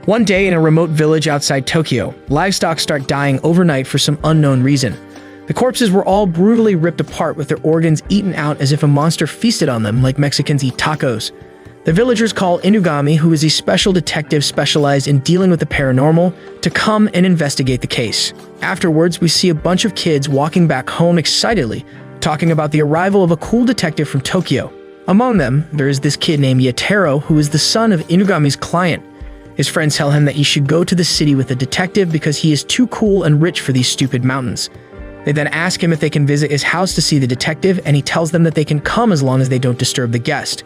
One day in a remote village outside Tokyo, livestock start dying overnight for some unknown reason. The corpses were all brutally ripped apart with their organs eaten out as if a monster feasted on them like Mexicans eat tacos. The villagers call Inugami, who is a special detective specialized in dealing with the paranormal, to come and investigate the case. Afterwards, we see a bunch of kids walking back home excitedly, talking about the arrival of a cool detective from Tokyo. Among them, there is this kid named Yataro, who is the son of Inugami's client. His friends tell him that he should go to the city with a detective because he is too cool and rich for these stupid mountains. They then ask him if they can visit his house to see the detective, and he tells them that they can come as long as they don't disturb the guest.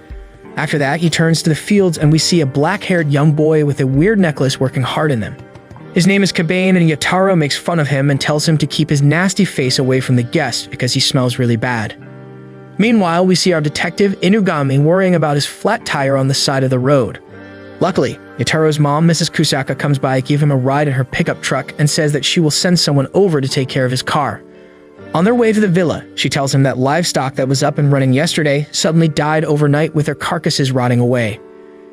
After that, he turns to the fields and we see a black-haired young boy with a weird necklace working hard in them. His name is Kabane, and Yataro makes fun of him and tells him to keep his nasty face away from the guest because he smells really bad. Meanwhile, we see our detective Inugami worrying about his flat tire on the side of the road. Luckily, Yataro's mom, Mrs. Kusaka, comes by to give him a ride in her pickup truck and says that she will send someone over to take care of his car. On their way to the villa, she tells him that livestock that was up and running yesterday suddenly died overnight with their carcasses rotting away.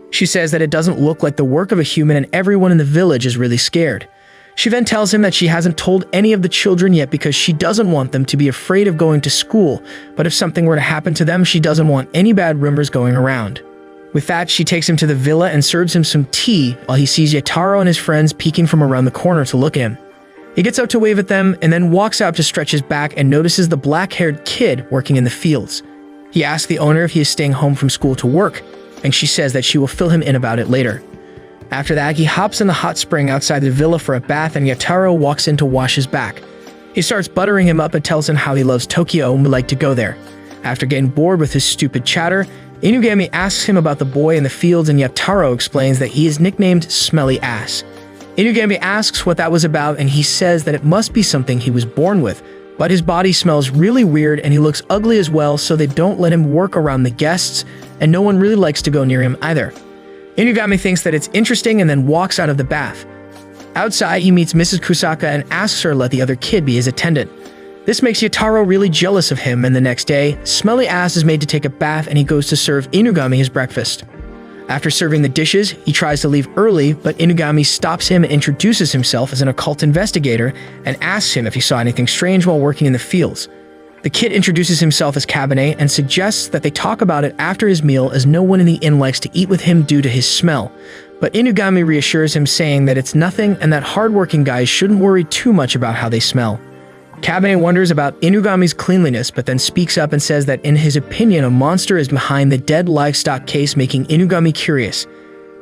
She says that it doesn't look like the work of a human and everyone in the village is really scared. She then tells him that she hasn't told any of the children yet because she doesn't want them to be afraid of going to school, but if something were to happen to them, she doesn't want any bad rumors going around. With that, she takes him to the villa and serves him some tea while he sees Yataro and his friends peeking from around the corner to look at him. He gets out to wave at them and then walks out to stretch his back and notices the black-haired kid working in the fields. He asks the owner if he is staying home from school to work, and she says that she will fill him in about it later. After that, he hops in the hot spring outside the villa for a bath, and Yataro walks in to wash his back. He starts buttering him up and tells him how he loves Tokyo and would like to go there. After getting bored with his stupid chatter, Inugami asks him about the boy in the fields, and Yataro explains that he is nicknamed Smelly Ass. Inugami asks what that was about, and he says that it must be something he was born with, but his body smells really weird and he looks ugly as well, so they don't let him work around the guests, and no one really likes to go near him either. Inugami thinks that it's interesting and then walks out of the bath. Outside, he meets Mrs. Kusaka and asks her to let the other kid be his attendant. This makes Yataro really jealous of him, and the next day, Smelly Ass is made to take a bath and he goes to serve Inugami his breakfast. After serving the dishes, he tries to leave early, but Inugami stops him and introduces himself as an occult investigator and asks him if he saw anything strange while working in the fields. The kid introduces himself as Kabane and suggests that they talk about it after his meal, as no one in the inn likes to eat with him due to his smell. But Inugami reassures him, saying that it's nothing and that hardworking guys shouldn't worry too much about how they smell. Kabane wonders about Inugami's cleanliness, but then speaks up and says that in his opinion, a monster is behind the dead livestock case, making Inugami curious.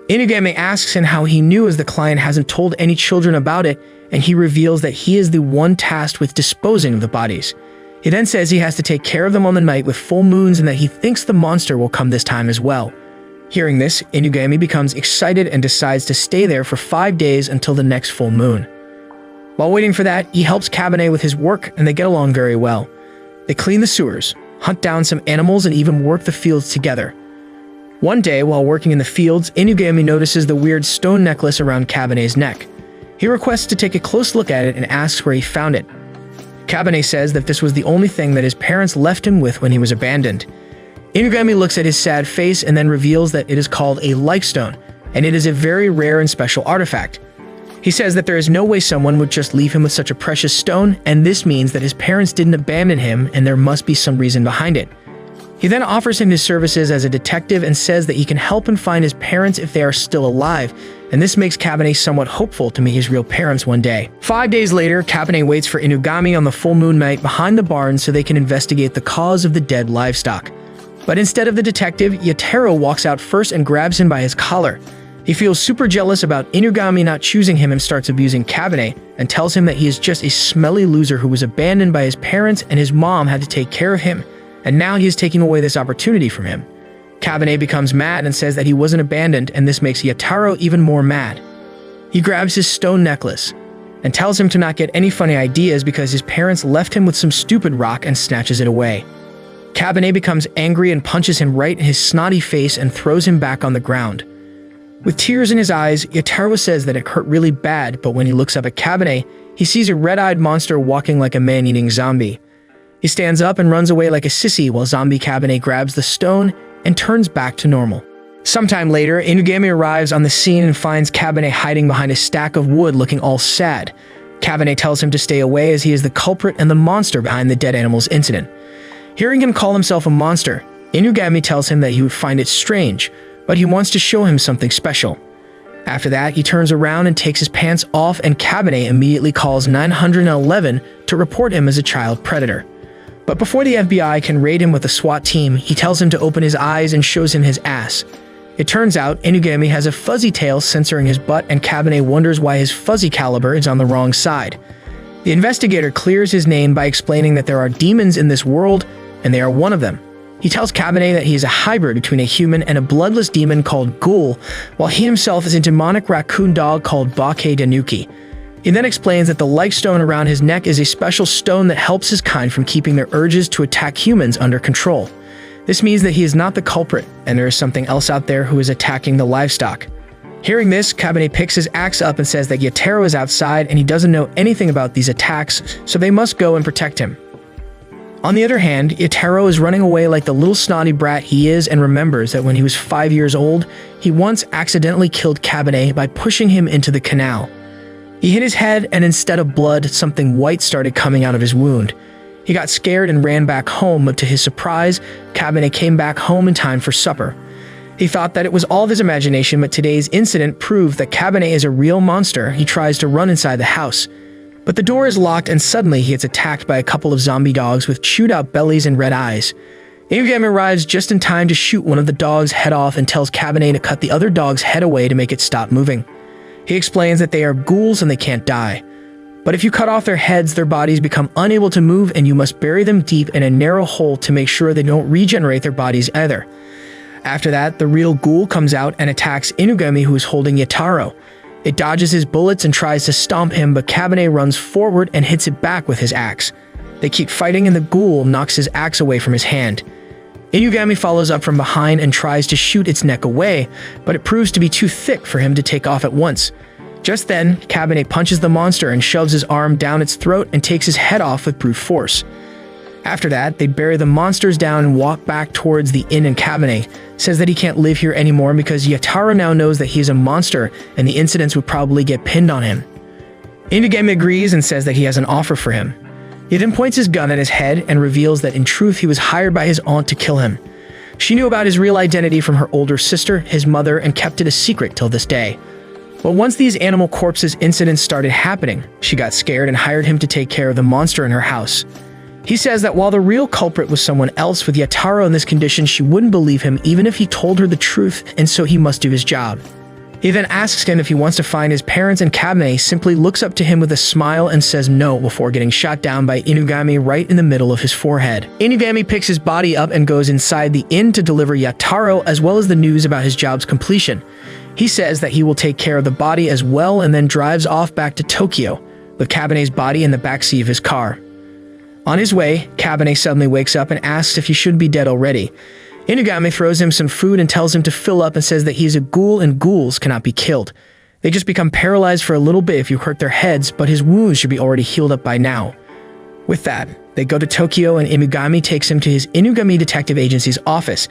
Inugami asks him how he knew, as the client hasn't told any children about it, and he reveals that he is the one tasked with disposing of the bodies. He then says he has to take care of them on the night with full moons and that he thinks the monster will come this time as well. Hearing this, Inugami becomes excited and decides to stay there for 5 days until the next full moon. While waiting for that, he helps Kabane with his work and they get along very well. They clean the sewers, hunt down some animals, and even work the fields together. One day, while working in the fields, Inugami notices the weird stone necklace around Kabane's neck. He requests to take a close look at it and asks where he found it. Kabane says that this was the only thing that his parents left him with when he was abandoned. Inugami looks at his sad face and then reveals that it is called a like stone, and it is a very rare and special artifact. He says that there is no way someone would just leave him with such a precious stone, and this means that his parents didn't abandon him and there must be some reason behind it. He then offers him his services as a detective and says that he can help him find his parents if they are still alive, and this makes Kabane somewhat hopeful to meet his real parents one day. 5 days later, Kabane waits for Inugami on the full moon night behind the barn so they can investigate the cause of the dead livestock. But instead of the detective, Yataro walks out first and grabs him by his collar. He feels super jealous about Inugami not choosing him and starts abusing Kabane and tells him that he is just a smelly loser who was abandoned by his parents and his mom had to take care of him, and now he is taking away this opportunity from him. Kabane becomes mad and says that he wasn't abandoned, and this makes Yataro even more mad. He grabs his stone necklace and tells him to not get any funny ideas because his parents left him with some stupid rock, and snatches it away. Kabane becomes angry and punches him right in his snotty face and throws him back on the ground. With tears in his eyes, Yataro says that it hurt really bad, but when he looks up at Kabane, he sees a red-eyed monster walking like a man-eating zombie. He stands up and runs away like a sissy while zombie Kabane grabs the stone and turns back to normal. Sometime later, Inugami arrives on the scene and finds Kabane hiding behind a stack of wood looking all sad. Kabane tells him to stay away as he is the culprit and the monster behind the dead animals incident. Hearing him call himself a monster, Inugami tells him that he would find it strange, but he wants to show him something special. After that, he turns around and takes his pants off, and Kabane immediately calls 911 to report him as a child predator. But before the FBI can raid him with a SWAT team, he tells him to open his eyes and shows him his ass. It turns out Inugami has a fuzzy tail censoring his butt, and Kabane wonders why his fuzzy caliber is on the wrong side. The investigator clears his name by explaining that there are demons in this world, and they are one of them. He tells Kabane that he is a hybrid between a human and a bloodless demon called Ghoul, while he himself is a demonic raccoon dog called Bake Danuki. He then explains that the life stone around his neck is a special stone that helps his kind from keeping their urges to attack humans under control. This means that he is not the culprit, and there is something else out there who is attacking the livestock. Hearing this, Kabane picks his axe up and says that Yataro is outside and he doesn't know anything about these attacks, so they must go and protect him. On the other hand, Yataro is running away like the little snotty brat he is and remembers that when he was 5 years old, he once accidentally killed Kabane by pushing him into the canal. He hit his head, and instead of blood, something white started coming out of his wound. He got scared and ran back home, but to his surprise, Kabane came back home in time for supper. He thought that it was all of his imagination, but today's incident proved that Kabane is a real monster. He tries to run inside the house, but the door is locked, and suddenly he gets attacked by a couple of zombie dogs with chewed-out bellies and red eyes. Inugami arrives just in time to shoot one of the dogs' head off and tells Kabane to cut the other dog's head away to make it stop moving. He explains that they are ghouls and they can't die. But if you cut off their heads, their bodies become unable to move, and you must bury them deep in a narrow hole to make sure they don't regenerate their bodies either. After that, the real ghoul comes out and attacks Inugami, who is holding Yataro. It dodges his bullets and tries to stomp him, but Kabane runs forward and hits it back with his axe. They keep fighting, and the ghoul knocks his axe away from his hand. Inugami follows up from behind and tries to shoot its neck away, but it proves to be too thick for him to take off at once. Just then, Kabane punches the monster and shoves his arm down its throat and takes his head off with brute force. After that, they bury the monsters down and walk back towards the inn, and Kabane says that he can't live here anymore because Yataro now knows that he is a monster and the incidents would probably get pinned on him. Inugami agrees and says that he has an offer for him. He then points his gun at his head and reveals that in truth he was hired by his aunt to kill him. She knew about his real identity from her older sister, his mother, and kept it a secret till this day. But once these animal corpses incidents started happening, she got scared and hired him to take care of the monster in her house. He says that while the real culprit was someone else, with Yataro in this condition, she wouldn't believe him even if he told her the truth, and so he must do his job. He then asks him if he wants to find his parents, and Kabane simply looks up to him with a smile and says no before getting shot down by Inugami right in the middle of his forehead. Inugami picks his body up and goes inside the inn to deliver Yataro as well as the news about his job's completion. He says that he will take care of the body as well and then drives off back to Tokyo, with Kabane's body in the backseat of his car. On his way, Kabane suddenly wakes up and asks if he should be dead already. Inugami throws him some food and tells him to fill up and says that he is a ghoul and ghouls cannot be killed. They just become paralyzed for a little bit if you hurt their heads, but his wounds should be already healed up by now. With that, they go to Tokyo and Inugami takes him to his Inugami Detective Agency's office.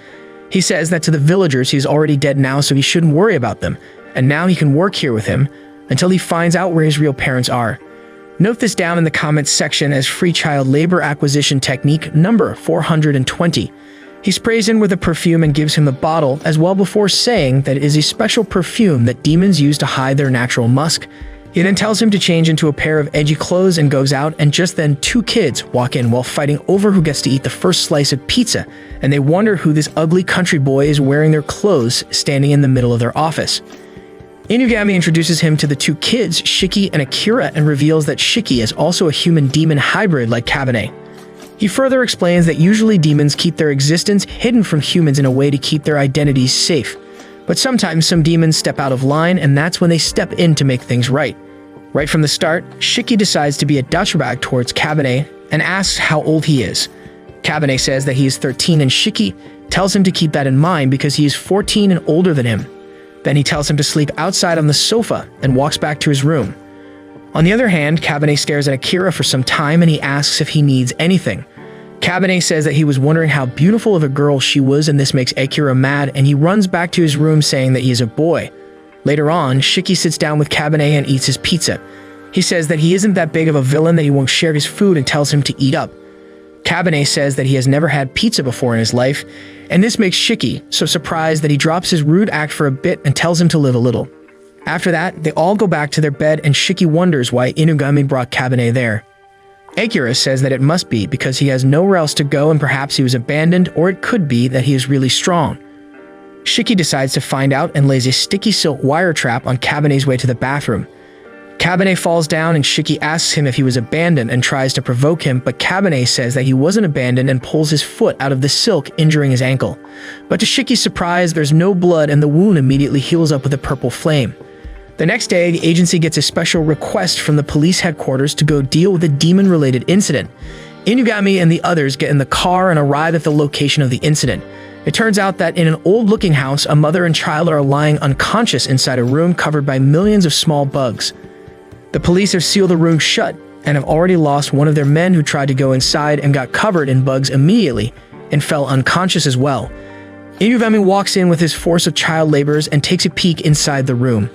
He says that to the villagers he is already dead now, so he shouldn't worry about them, and now he can work here with him until he finds out where his real parents are. Note this down in the comments section as free child labor acquisition technique number 420. He sprays in with a perfume and gives him the bottle as well before saying that it is a special perfume that demons use to hide their natural musk. He then tells him to change into a pair of edgy clothes and goes out, and just then 2 kids walk in while fighting over who gets to eat the first slice of pizza, and they wonder who this ugly country boy is wearing their clothes standing in the middle of their office. Inugami introduces him to the 2 kids, Shiki and Akira, and reveals that Shiki is also a human-demon hybrid like Kabane. He further explains that usually demons keep their existence hidden from humans in a way to keep their identities safe. But sometimes some demons step out of line, and that's when they step in to make things right. Right from the start, Shiki decides to be a douchebag towards Kabane and asks how old he is. Kabane says that he is 13, and Shiki tells him to keep that in mind because he is 14 and older than him. Then he tells him to sleep outside on the sofa and walks back to his room. On the other hand, Kabane stares at Akira for some time and he asks if he needs anything. Kabane says that he was wondering how beautiful of a girl she was, and this makes Akira mad, and he runs back to his room saying that he is a boy. Later on, Shiki sits down with Kabane and eats his pizza. He says that he isn't that big of a villain, that he won't share his food, and tells him to eat up. Kabane says that he has never had pizza before in his life, and this makes Shiki so surprised that he drops his rude act for a bit and tells him to live a little. After that, they all go back to their bed, and Shiki wonders why Inugami brought Kabane there. Akira says that it must be because he has nowhere else to go, and perhaps he was abandoned, or it could be that he is really strong. Shiki decides to find out and lays a sticky silk wire trap on Kabane's way to the bathroom. Kabane falls down, and Shiki asks him if he was abandoned and tries to provoke him, but Kabane says that he wasn't abandoned and pulls his foot out of the silk, injuring his ankle. But to Shiki's surprise, there's no blood, and the wound immediately heals up with a purple flame. The next day, the agency gets a special request from the police headquarters to go deal with a demon-related incident. Inugami and the others get in the car and arrive at the location of the incident. It turns out that in an old-looking house, a mother and child are lying unconscious inside a room covered by millions of small bugs. The police have sealed the room shut and have already lost one of their men who tried to go inside and got covered in bugs immediately and fell unconscious as well. Inugami walks in with his force of child laborers and takes a peek inside the room.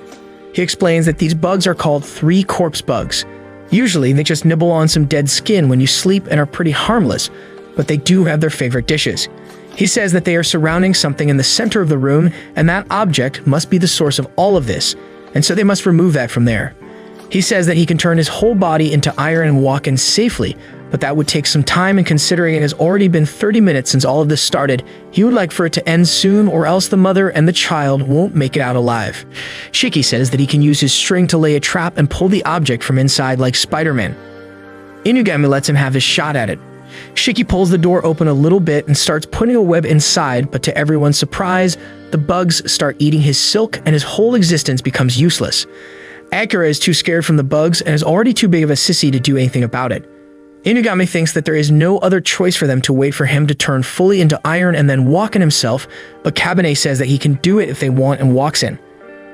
He explains that these bugs are called 3 corpse bugs. Usually, they just nibble on some dead skin when you sleep and are pretty harmless, but they do have their favorite dishes. He says that they are surrounding something in the center of the room, and that object must be the source of all of this, and so they must remove that from there. He says that he can turn his whole body into iron and walk in safely, but that would take some time, and considering it has already been 30 minutes since all of this started, he would like for it to end soon, or else the mother and the child won't make it out alive. Shiki says that he can use his string to lay a trap and pull the object from inside like Spider-Man. Inugami lets him have his shot at it. Shiki pulls the door open a little bit and starts putting a web inside, but to everyone's surprise, the bugs start eating his silk and his whole existence becomes useless. Akira is too scared from the bugs and is already too big of a sissy to do anything about it. Inugami thinks that there is no other choice for them to wait for him to turn fully into iron and then walk in himself, but Kabane says that he can do it if they want and walks in.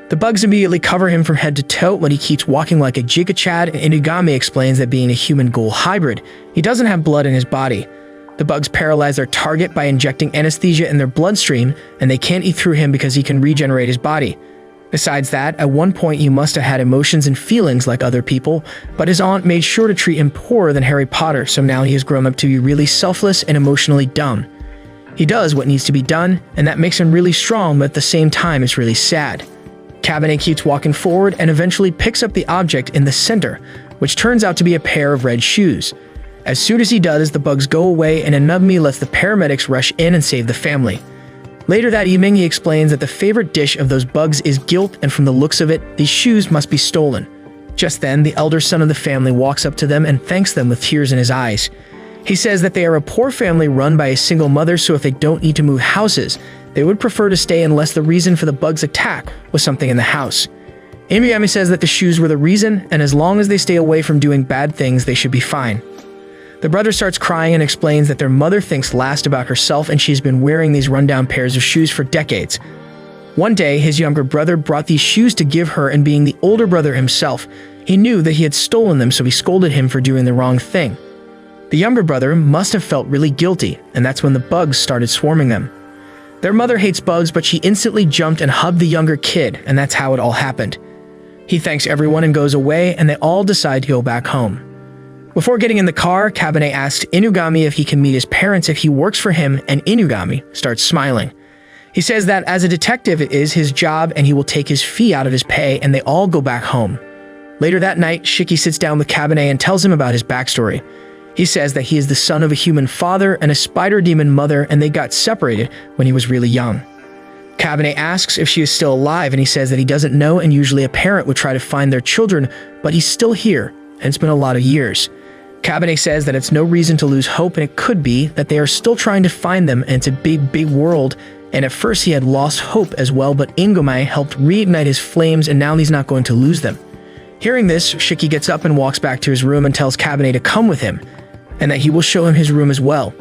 The bugs immediately cover him from head to toe when he keeps walking like a Giga Chad, and Inugami explains that being a human-ghoul hybrid, he doesn't have blood in his body. The bugs paralyze their target by injecting anesthesia in their bloodstream, and they can't eat through him because he can regenerate his body. Besides that, at one point he must have had emotions and feelings like other people, but his aunt made sure to treat him poorer than Harry Potter, so now he has grown up to be really selfless and emotionally dumb. He does what needs to be done, and that makes him really strong, but at the same time it's really sad. Kabane keeps walking forward and eventually picks up the object in the center, which turns out to be a pair of red shoes. As soon as he does, the bugs go away, and Inugami lets the paramedics rush in and save the family. Later that evening, he explains that the favorite dish of those bugs is guilt, and from the looks of it, these shoes must be stolen. Just then, the elder son of the family walks up to them and thanks them with tears in his eyes. He says that they are a poor family run by a single mother, so if they don't need to move houses, they would prefer to stay unless the reason for the bugs' attack was something in the house. Inugami says that the shoes were the reason, and as long as they stay away from doing bad things, they should be fine. The brother starts crying and explains that their mother thinks last about herself, and she's been wearing these rundown pairs of shoes for decades. One day, his younger brother brought these shoes to give her, and being the older brother himself, he knew that he had stolen them, so he scolded him for doing the wrong thing. The younger brother must have felt really guilty, and that's when the bugs started swarming them. Their mother hates bugs, but she instantly jumped and hugged the younger kid, and that's how it all happened. He thanks everyone and goes away, and they all decide to go back home. Before getting in the car, Kabane asks Inugami if he can meet his parents if he works for him, and Inugami starts smiling. He says that as a detective it is his job and he will take his fee out of his pay, and they all go back home. Later that night, Shiki sits down with Kabane and tells him about his backstory. He says that he is the son of a human father and a spider demon mother, and they got separated when he was really young. Kabane asks if she is still alive, and he says that he doesn't know, and usually a parent would try to find their children, but he's still here, and it's been a lot of years. Kabane says that it's no reason to lose hope, and it could be that they are still trying to find them, and it's a big, big world, and at first he had lost hope as well, but Inugami helped reignite his flames, and now he's not going to lose them. Hearing this, Shiki gets up and walks back to his room and tells Kabane to come with him, and that he will show him his room as well.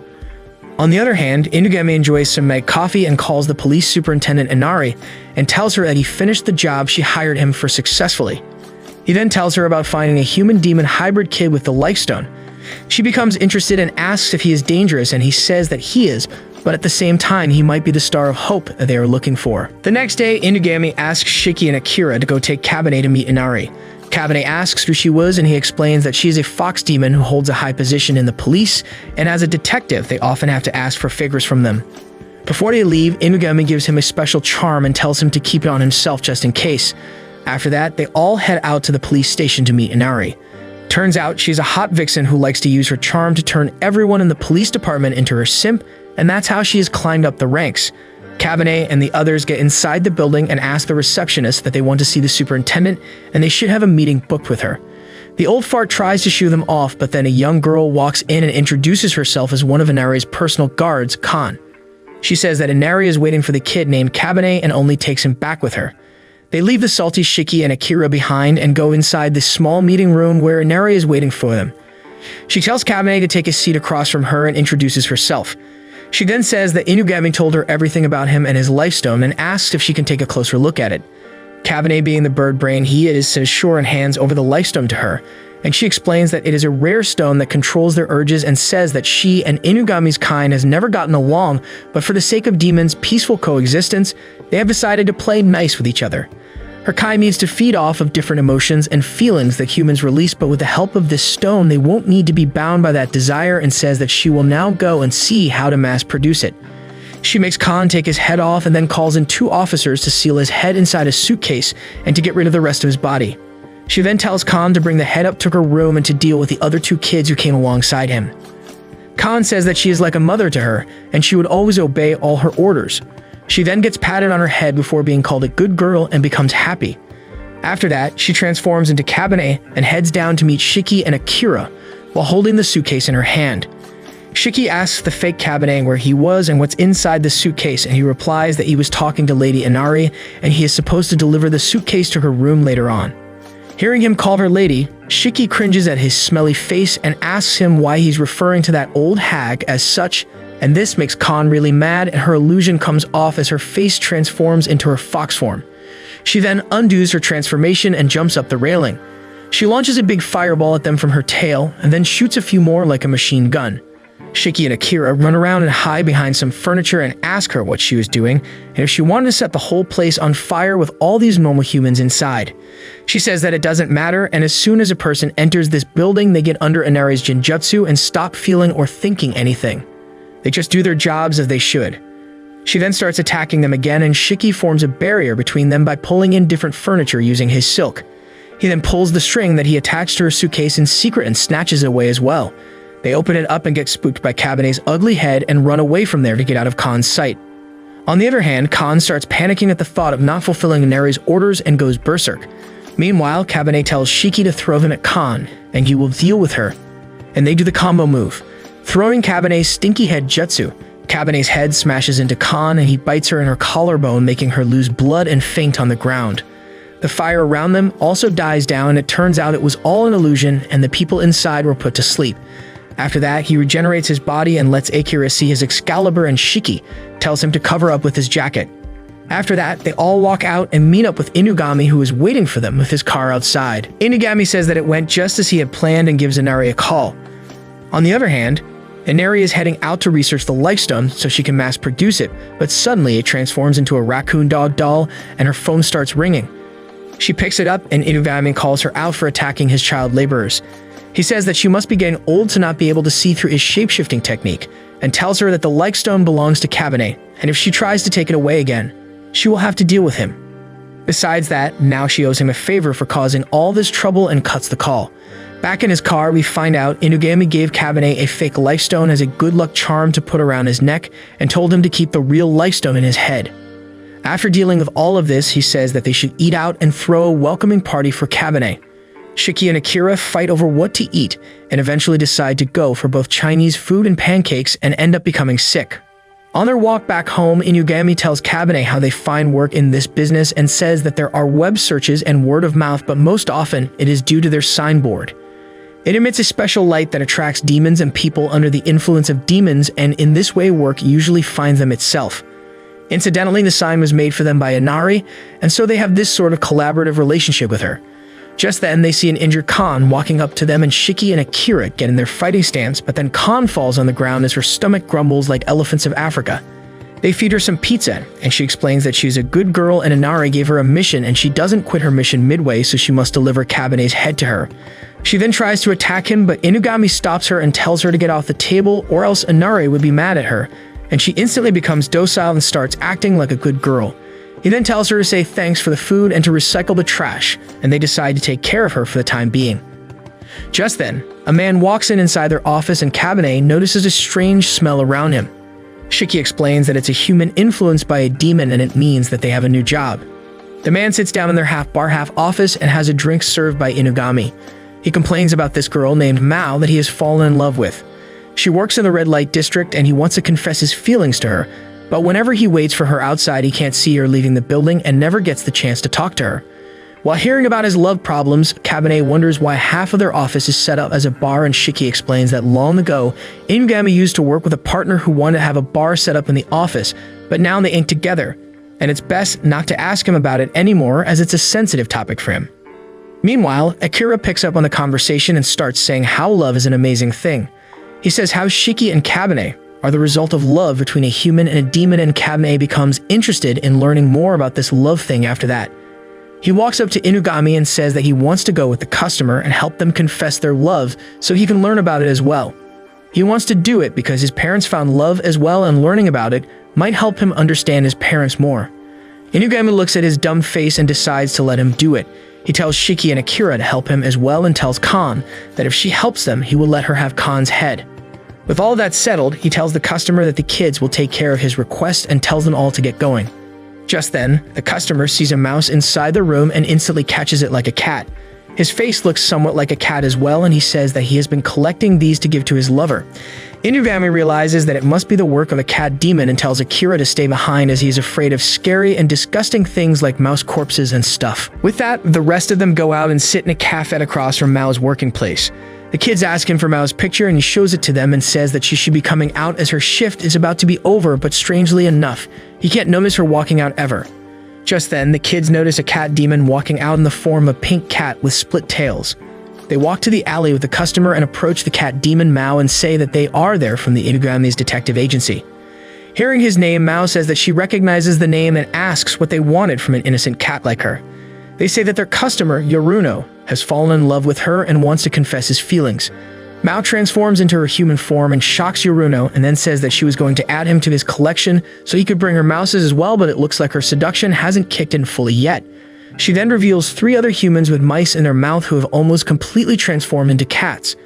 On the other hand, Inugami enjoys some Meg coffee and calls the police superintendent Inari and tells her that he finished the job she hired him for successfully. He then tells her about finding a human-demon hybrid kid with the Life Stone. She becomes interested and asks if he is dangerous, and he says that he is, but at the same time, he might be the star of hope that they are looking for. The next day, Inugami asks Shiki and Akira to go take Kabane to meet Inari. Kabane asks who she was, and he explains that she is a fox demon who holds a high position in the police, and as a detective, they often have to ask for favors from them. Before they leave, Inugami gives him a special charm and tells him to keep it on himself just in case. After that, they all head out to the police station to meet Inari. Turns out she's a hot vixen who likes to use her charm to turn everyone in the police department into her simp, and that's how she has climbed up the ranks. Kabane and the others get inside the building and ask the receptionist that they want to see the superintendent, and they should have a meeting booked with her. The old fart tries to shoo them off, but then a young girl walks in and introduces herself as one of Inari's personal guards, Khan. She says that Inari is waiting for the kid named Kabane and only takes him back with her. They leave the salty Shiki and Akira behind and go inside this small meeting room where Inari is waiting for them. She tells Kabane to take a seat across from her and introduces herself. She then says that Inugami told her everything about him and his lifestone and asks if she can take a closer look at it. Kabane, being the bird brain he is, says sure and hands over the lifestone to her, and she explains that it is a rare stone that controls their urges and says that she and Inugami's kind has never gotten along, but for the sake of demons' peaceful coexistence, they have decided to play nice with each other. Her kind needs to feed off of different emotions and feelings that humans release, but with the help of this stone, they won't need to be bound by that desire, and says that she will now go and see how to mass produce it. She makes Khan take his head off and then calls in 2 officers to seal his head inside a suitcase and to get rid of the rest of his body. She then tells Khan to bring the head up to her room and to deal with the other 2 kids who came alongside him. Khan says that she is like a mother to her, and she would always obey all her orders. She then gets patted on her head before being called a good girl and becomes happy. After that, she transforms into Kabane and heads down to meet Shiki and Akira while holding the suitcase in her hand. Shiki asks the fake Kabane where he was and what's inside the suitcase, and he replies that he was talking to Lady Inari and he is supposed to deliver the suitcase to her room later on. Hearing him call her lady, Shiki cringes at his smelly face and asks him why he's referring to that old hag as such, and this makes Khan really mad, and her illusion comes off as her face transforms into her fox form. She then undoes her transformation and jumps up the railing. She launches a big fireball at them from her tail and then shoots a few more like a machine gun. Shiki and Akira run around and hide behind some furniture and ask her what she was doing and if she wanted to set the whole place on fire with all these normal humans inside. She says that it doesn't matter, and as soon as a person enters this building, they get under Inari's Jinjutsu and stop feeling or thinking anything. They just do their jobs as they should. She then starts attacking them again, and Shiki forms a barrier between them by pulling in different furniture using his silk. He then pulls the string that he attached to her suitcase in secret and snatches it away as well. They open it up and get spooked by Kabane's ugly head and run away from there to get out of Khan's sight. On the other hand, Khan starts panicking at the thought of not fulfilling Inari's orders and goes berserk. Meanwhile, Kabane tells Shiki to throw him at Khan, and he will deal with her. And they do the combo move. Throwing Kabane's stinky head jutsu, Kabane's head smashes into Khan and he bites her in her collarbone, making her lose blood and faint on the ground. The fire around them also dies down, and it turns out it was all an illusion and the people inside were put to sleep. After that, he regenerates his body and lets Akira see his Excalibur, and Shiki tells him to cover up with his jacket. After that, they all walk out and meet up with Inugami, who is waiting for them with his car outside. Inugami says that it went just as he had planned and gives Inari a call. On the other hand, Inari is heading out to research the Lifestone so she can mass produce it, but suddenly it transforms into a raccoon dog doll and her phone starts ringing. She picks it up and Inugami calls her out for attacking his child laborers. He says that she must be getting old to not be able to see through his shape-shifting technique, and tells her that the Lifestone belongs to Kabane, and if she tries to take it away again, she will have to deal with him. Besides that, now she owes him a favor for causing all this trouble and cuts the call. Back in his car, we find out Inugami gave Kabane a fake Lifestone as a good luck charm to put around his neck and told him to keep the real Lifestone in his head. After dealing with all of this, he says that they should eat out and throw a welcoming party for Kabane. Shiki and Akira fight over what to eat and eventually decide to go for both Chinese food and pancakes and end up becoming sick. On their walk back home, Inugami tells Kabane how they find work in this business and says that there are web searches and word of mouth, but most often it is due to their signboard. It emits a special light that attracts demons and people under the influence of demons, and in this way work usually finds them itself. Incidentally, the sign was made for them by Inari, and so they have this sort of collaborative relationship with her. Just then, they see an injured Khan walking up to them, and Shiki and Akira get in their fighting stance, but then Khan falls on the ground as her stomach grumbles like elephants of Africa. They feed her some pizza, and she explains that she's a good girl and Inari gave her a mission and she doesn't quit her mission midway, so she must deliver Kabane's head to her. She then tries to attack him, but Inugami stops her and tells her to get off the table or else Inari would be mad at her, and she instantly becomes docile and starts acting like a good girl. He then tells her to say thanks for the food and to recycle the trash, and they decide to take care of her for the time being. Just then, a man walks in inside their office and Kabane notices a strange smell around him. Shiki explains that it's a human influenced by a demon and it means that they have a new job. The man sits down in their half-bar, half-office and has a drink served by Inugami. He complains about this girl named Mao that he has fallen in love with. She works in the red light district and he wants to confess his feelings to her, but whenever he waits for her outside, he can't see her leaving the building and never gets the chance to talk to her. While hearing about his love problems, Kabane wonders why half of their office is set up as a bar, and Shiki explains that long ago, Inugami used to work with a partner who wanted to have a bar set up in the office, but now they ain't together, and it's best not to ask him about it anymore as it's a sensitive topic for him. Meanwhile, Akira picks up on the conversation and starts saying how love is an amazing thing. He says how Shiki and Kabane are the result of love between a human and a demon, and Kabane becomes interested in learning more about this love thing after that. He walks up to Inugami and says that he wants to go with the customer and help them confess their love so he can learn about it as well. He wants to do it because his parents found love as well, and learning about it might help him understand his parents more. Inugami looks at his dumb face and decides to let him do it. He tells Shiki and Akira to help him as well and tells Khan that if she helps them, he will let her have Khan's head. With all that settled, he tells the customer that the kids will take care of his request and tells them all to get going. Just then, the customer sees a mouse inside the room and instantly catches it like a cat. His face looks somewhat like a cat as well, and he says that he has been collecting these to give to his lover. Inugami realizes that it must be the work of a cat demon and tells Akira to stay behind as he is afraid of scary and disgusting things like mouse corpses and stuff. With that, the rest of them go out and sit in a cafe across from Mao's working place. The kids ask him for Mao's picture and he shows it to them and says that she should be coming out as her shift is about to be over, but strangely enough, he can't notice her walking out ever. Just then, the kids notice a cat demon walking out in the form of a pink cat with split tails. They walk to the alley with the customer and approach the cat demon Mao and say that they are there from the Inugami's detective agency. Hearing his name, Mao says that she recognizes the name and asks what they wanted from an innocent cat like her. They say that their customer, Yoruno, has fallen in love with her and wants to confess his feelings. Mao transforms into her human form and shocks Yoruno and then says that she was going to add him to his collection so he could bring her mouses as well, but it looks like her seduction hasn't kicked in fully yet. She then reveals 3 other humans with mice in their mouth who have almost completely transformed into cats.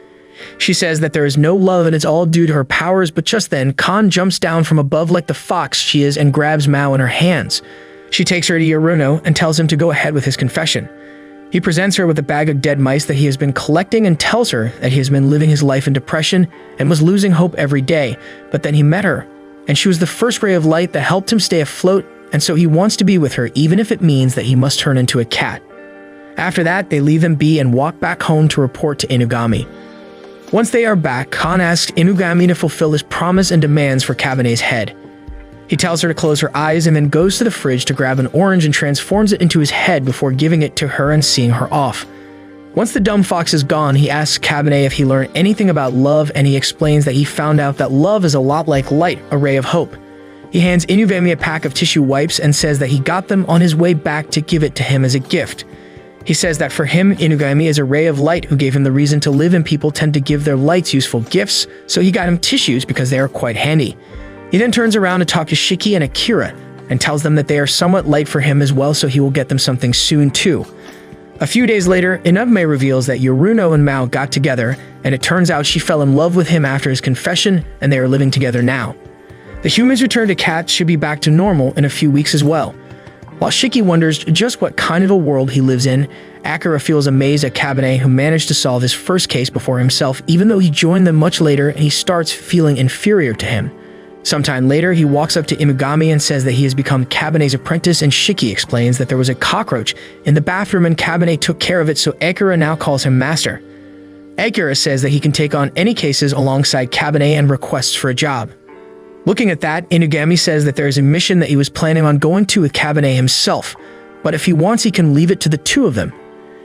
She says that there is no love and it's all due to her powers, but just then, Khan jumps down from above like the fox she is and grabs Mao in her hands. She takes her to Yoruno and tells him to go ahead with his confession. He presents her with a bag of dead mice that he has been collecting and tells her that he has been living his life in depression and was losing hope every day, but then he met her, and she was the first ray of light that helped him stay afloat, and so he wants to be with her even if it means that he must turn into a cat. After that, they leave them be and walk back home to report to Inugami. Once they are back, Khan asks Inugami to fulfill his promise and demands for Kabane's head. He tells her to close her eyes and then goes to the fridge to grab an orange and transforms it into his head before giving it to her and seeing her off. Once the dumb fox is gone, he asks Kabane if he learned anything about love, and he explains that he found out that love is a lot like light, a ray of hope. He hands Inugami a pack of tissue wipes and says that he got them on his way back to give it to him as a gift. He says that for him, Inugami is a ray of light who gave him the reason to live, and people tend to give their lights useful gifts, so he got him tissues because they are quite handy. He then turns around to talk to Shiki and Akira and tells them that they are somewhat light for him as well, so he will get them something soon too. A few days later, Inugami reveals that Yoruno and Mao got together, and it turns out she fell in love with him after his confession, and they are living together now. The humans return to cats should be back to normal in a few weeks as well. While Shiki wonders just what kind of a world he lives in, Akira feels amazed at Kabane, who managed to solve his first case before himself, even though he joined them much later, and he starts feeling inferior to him. Sometime later, he walks up to Inugami and says that he has become Kabane's apprentice, and Shiki explains that there was a cockroach in the bathroom and Kabane took care of it, so Akira now calls him master. Akira says that he can take on any cases alongside Kabane and requests for a job. Looking at that, Inugami says that there is a mission that he was planning on going to with Kabane himself, but if he wants, he can leave it to the 2 of them.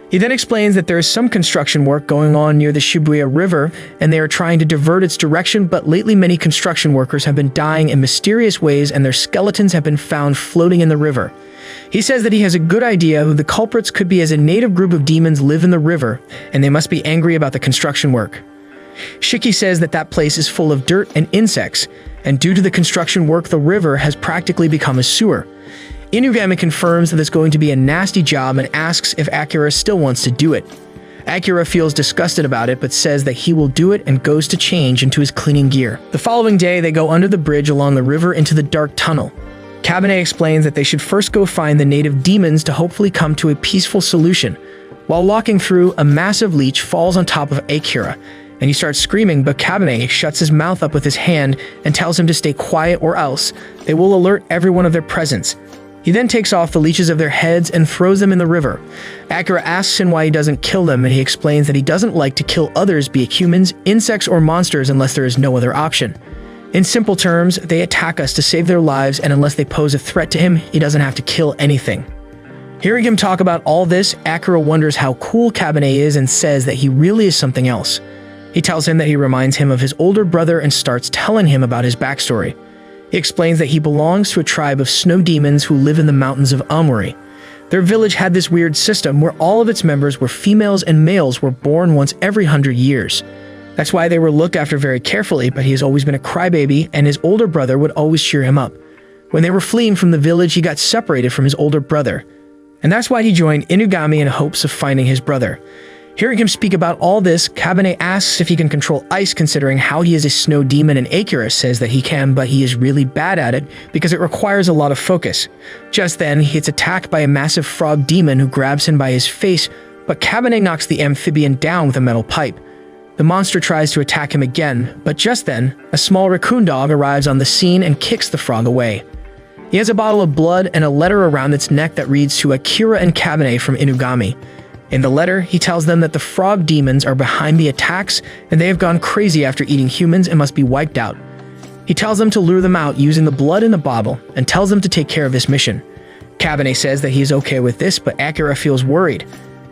He then explains that there is some construction work going on near the Shibuya River, and they are trying to divert its direction, but lately many construction workers have been dying in mysterious ways and their skeletons have been found floating in the river. He says that he has a good idea who the culprits could be, as a native group of demons live in the river, and they must be angry about the construction work. Shiki says that that place is full of dirt and insects, and due to the construction work, the river has practically become a sewer. Inugami confirms that it's going to be a nasty job and asks if Akira still wants to do it. Akira feels disgusted about it, but says that he will do it and goes to change into his cleaning gear. The following day, they go under the bridge along the river into the dark tunnel. Kabane explains that they should first go find the native demons to hopefully come to a peaceful solution. While walking through, a massive leech falls on top of Akira, and he starts screaming, but Kabane shuts his mouth up with his hand and tells him to stay quiet or else they will alert everyone of their presence. He then takes off the leeches of their heads and throws them in the river. Akira asks him why he doesn't kill them, and he explains that he doesn't like to kill others, be it humans, insects, or monsters, unless there is no other option. In simple terms, they attack us to save their lives, and unless they pose a threat to him, he doesn't have to kill anything. Hearing him talk about all this, Akira wonders how cool Kabane is and says that he really is something else. He tells him that he reminds him of his older brother and starts telling him about his backstory. He explains that he belongs to a tribe of snow demons who live in the mountains of Amori. Their village had this weird system where all of its members were females and males were born once every 100 years. That's why they were looked after very carefully, but he has always been a crybaby and his older brother would always cheer him up. When they were fleeing from the village, he got separated from his older brother. And that's why he joined Inugami in hopes of finding his brother. Hearing him speak about all this, Kabane asks if he can control ice, considering how he is a snow demon, and Akira says that he can, but he is really bad at it because it requires a lot of focus. Just then, he gets attacked by a massive frog demon who grabs him by his face, but Kabane knocks the amphibian down with a metal pipe. The monster tries to attack him again, but just then, a small raccoon dog arrives on the scene and kicks the frog away. He has a bottle of blood and a letter around its neck that reads to Akira and Kabane from Inugami. In the letter, he tells them that the frog demons are behind the attacks and they have gone crazy after eating humans and must be wiped out. He tells them to lure them out using the blood in the bottle and tells them to take care of this mission. Kabane says that he is okay with this, but Akira feels worried.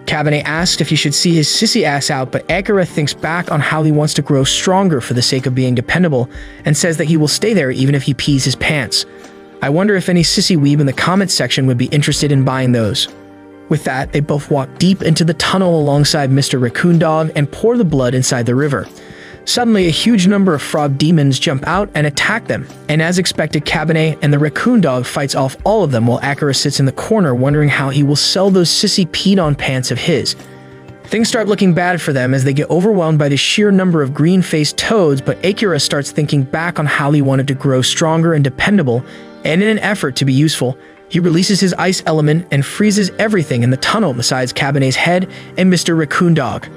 Kabane asks if he should see his sissy ass out, but Akira thinks back on how he wants to grow stronger for the sake of being dependable and says that he will stay there even if he pees his pants. I wonder if any sissy weeb in the comments section would be interested in buying those. With that, they both walk deep into the tunnel alongside Mr. Raccoon Dog and pour the blood inside the river. Suddenly, a huge number of frog demons jump out and attack them, and as expected, Kabane and the Raccoon Dog fights off all of them while Akira sits in the corner wondering how he will sell those sissy peed-on pants of his. Things start looking bad for them as they get overwhelmed by the sheer number of green-faced toads, but Akira starts thinking back on how he wanted to grow stronger and dependable, and in an effort to be useful, he releases his ice element and freezes everything in the tunnel besides Kabane's head and Mr. Raccoon Dog.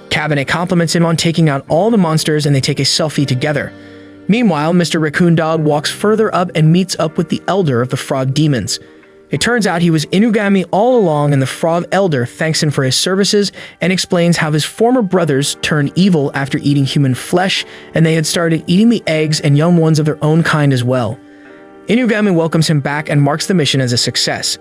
Kabane compliments him on taking out all the monsters and they take a selfie together. Meanwhile, Mr. Raccoon Dog walks further up and meets up with the elder of the frog demons. It turns out he was Inugami all along, and the frog elder thanks him for his services and explains how his former brothers turned evil after eating human flesh and they had started eating the eggs and young ones of their own kind as well. Inugami welcomes him back and marks the mission as a success.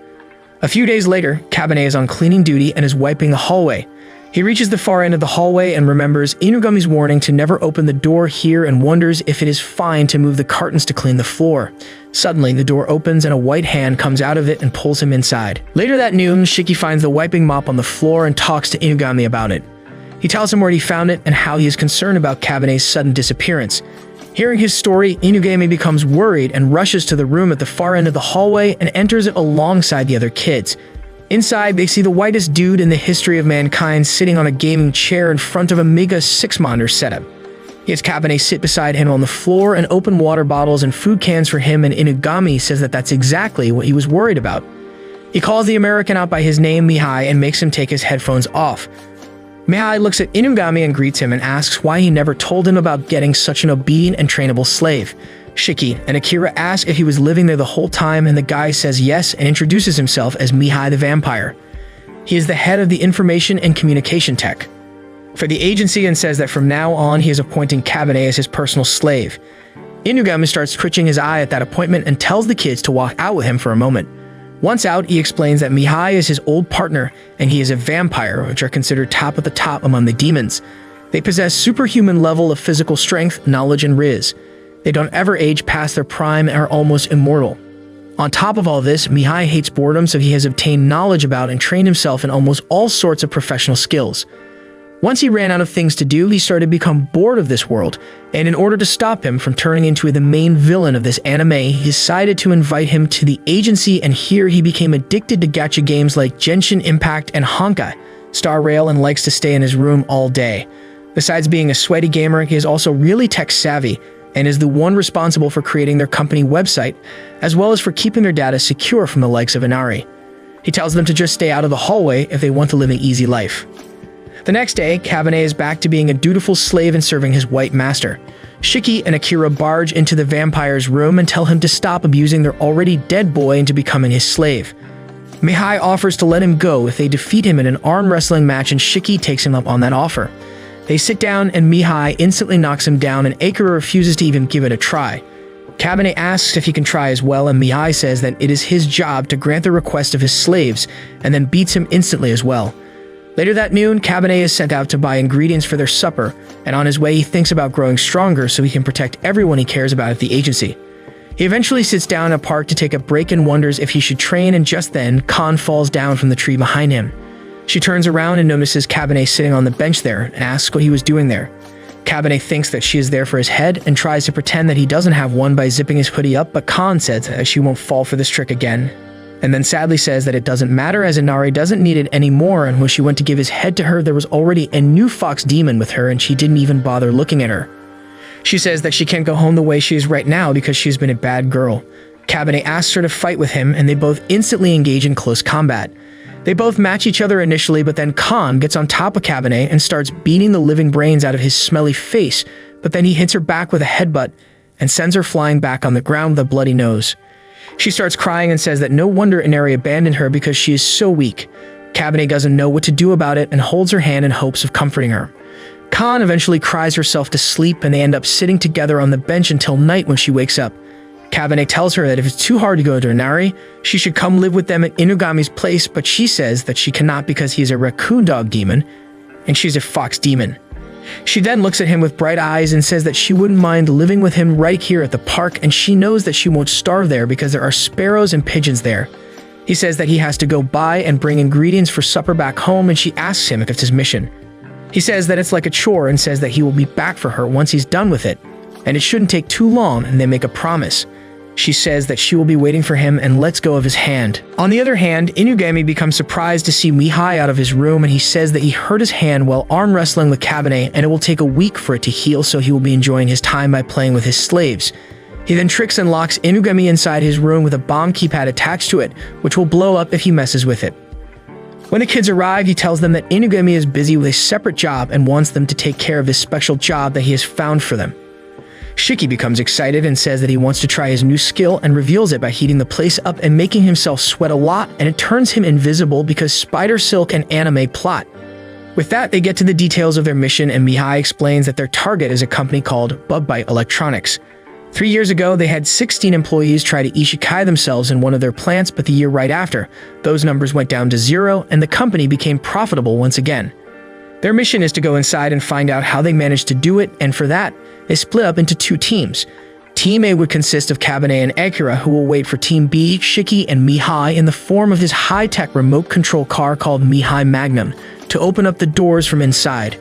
A few days later, Kabane is on cleaning duty and is wiping the hallway. He reaches the far end of the hallway and remembers Inugami's warning to never open the door here and wonders if it is fine to move the cartons to clean the floor. Suddenly, the door opens and a white hand comes out of it and pulls him inside. Later that noon, Shiki finds the wiping mop on the floor and talks to Inugami about it. He tells him where he found it and how he is concerned about Kabane's sudden disappearance. Hearing his story, Inugami becomes worried and rushes to the room at the far end of the hallway and enters it alongside the other kids. Inside, they see the whitest dude in the history of mankind sitting on a gaming chair in front of a Mega 6-monitor setup. He has Kabane sit beside him on the floor and open water bottles and food cans for him, and Inugami says that that's exactly what he was worried about. He calls the American out by his name, Mihai, and makes him take his headphones off. Mihai looks at Inugami and greets him and asks why he never told him about getting such an obedient and trainable slave. Shiki and Akira ask if he was living there the whole time, and the guy says yes and introduces himself as Mihai the Vampire. He is the head of the information and communication tech for the agency and says that from now on he is appointing Kabane as his personal slave. Inugami starts twitching his eye at that appointment and tells the kids to walk out with him for a moment. Once out, he explains that Mihai is his old partner and he is a vampire, which are considered top of the top among the demons. They possess superhuman level of physical strength, knowledge, and riz. They don't ever age past their prime and are almost immortal. On top of all this, Mihai hates boredom, so he has obtained knowledge about and trained himself in almost all sorts of professional skills. Once he ran out of things to do, he started to become bored of this world, and in order to stop him from turning into the main villain of this anime, he decided to invite him to the agency, and here he became addicted to gacha games like Genshin Impact and Honkai Star Rail and likes to stay in his room all day. Besides being a sweaty gamer, he is also really tech-savvy and is the one responsible for creating their company website, as well as for keeping their data secure from the likes of Inari. He tells them to just stay out of the hallway if they want to live an easy life. The next day, Kabane is back to being a dutiful slave and serving his white master. Shiki and Akira barge into the vampire's room and tell him to stop abusing their already dead boy into becoming his slave. Mihai offers to let him go if they defeat him in an arm wrestling match, and Shiki takes him up on that offer. They sit down and Mihai instantly knocks him down, and Akira refuses to even give it a try. Kabane asks if he can try as well, and Mihai says that it is his job to grant the request of his slaves, and then beats him instantly as well. Later that noon, Kabane is sent out to buy ingredients for their supper, and on his way he thinks about growing stronger so he can protect everyone he cares about at the agency. He eventually sits down in a park to take a break and wonders if he should train, and just then, Khan falls down from the tree behind him. She turns around and notices Kabane sitting on the bench there and asks what he was doing there. Kabane thinks that she is there for his head and tries to pretend that he doesn't have one by zipping his hoodie up, but Khan says that she won't fall for this trick again, and then sadly says that it doesn't matter as Inari doesn't need it anymore, and when she went to give his head to her, there was already a new fox demon with her and she didn't even bother looking at her. She says that she can't go home the way she is right now because she's been a bad girl. Kabane asks her to fight with him, and they both instantly engage in close combat. They both match each other initially, but then Khan gets on top of Kabane and starts beating the living brains out of his smelly face, but then he hits her back with a headbutt and sends her flying back on the ground with a bloody nose. She starts crying and says that no wonder Inari abandoned her because she is so weak. Kabane doesn't know what to do about it and holds her hand in hopes of comforting her. Khan eventually cries herself to sleep, and they end up sitting together on the bench until night when she wakes up. Kabane tells her that if it's too hard to go to Inari, she should come live with them at Inugami's place, but she says that she cannot because he is a raccoon dog demon and she's a fox demon. She then looks at him with bright eyes and says that she wouldn't mind living with him right here at the park, and she knows that she won't starve there because there are sparrows and pigeons there. He says that he has to go buy and bring ingredients for supper back home, and she asks him if it's his mission. He says that it's like a chore and says that he will be back for her once he's done with it, and it shouldn't take too long, and they make a promise. She says that she will be waiting for him and lets go of his hand. On the other hand, Inugami becomes surprised to see Mihai out of his room, and he says that he hurt his hand while arm wrestling with Kabane and it will take a week for it to heal, so he will be enjoying his time by playing with his slaves. He then tricks and locks Inugami inside his room with a bomb keypad attached to it, which will blow up if he messes with it. When the kids arrive, he tells them that Inugami is busy with a separate job and wants them to take care of this special job that he has found for them. Shiki becomes excited and says that he wants to try his new skill and reveals it by heating the place up and making himself sweat a lot, and it turns him invisible because Spider Silk and Anime plot. With that, they get to the details of their mission, and Mihai explains that their target is a company called Bugbite Electronics. 3 years ago, they had 16 employees try to isekai themselves in one of their plants, but the year right after, those numbers went down to 0 and the company became profitable once again. Their mission is to go inside and find out how they managed to do it, and for that, they split up into 2 teams. Team A would consist of Kabane and Akira, who will wait for Team B, Shiki, and Mihai in the form of his high-tech remote control car called Mihai Magnum to open up the doors from inside.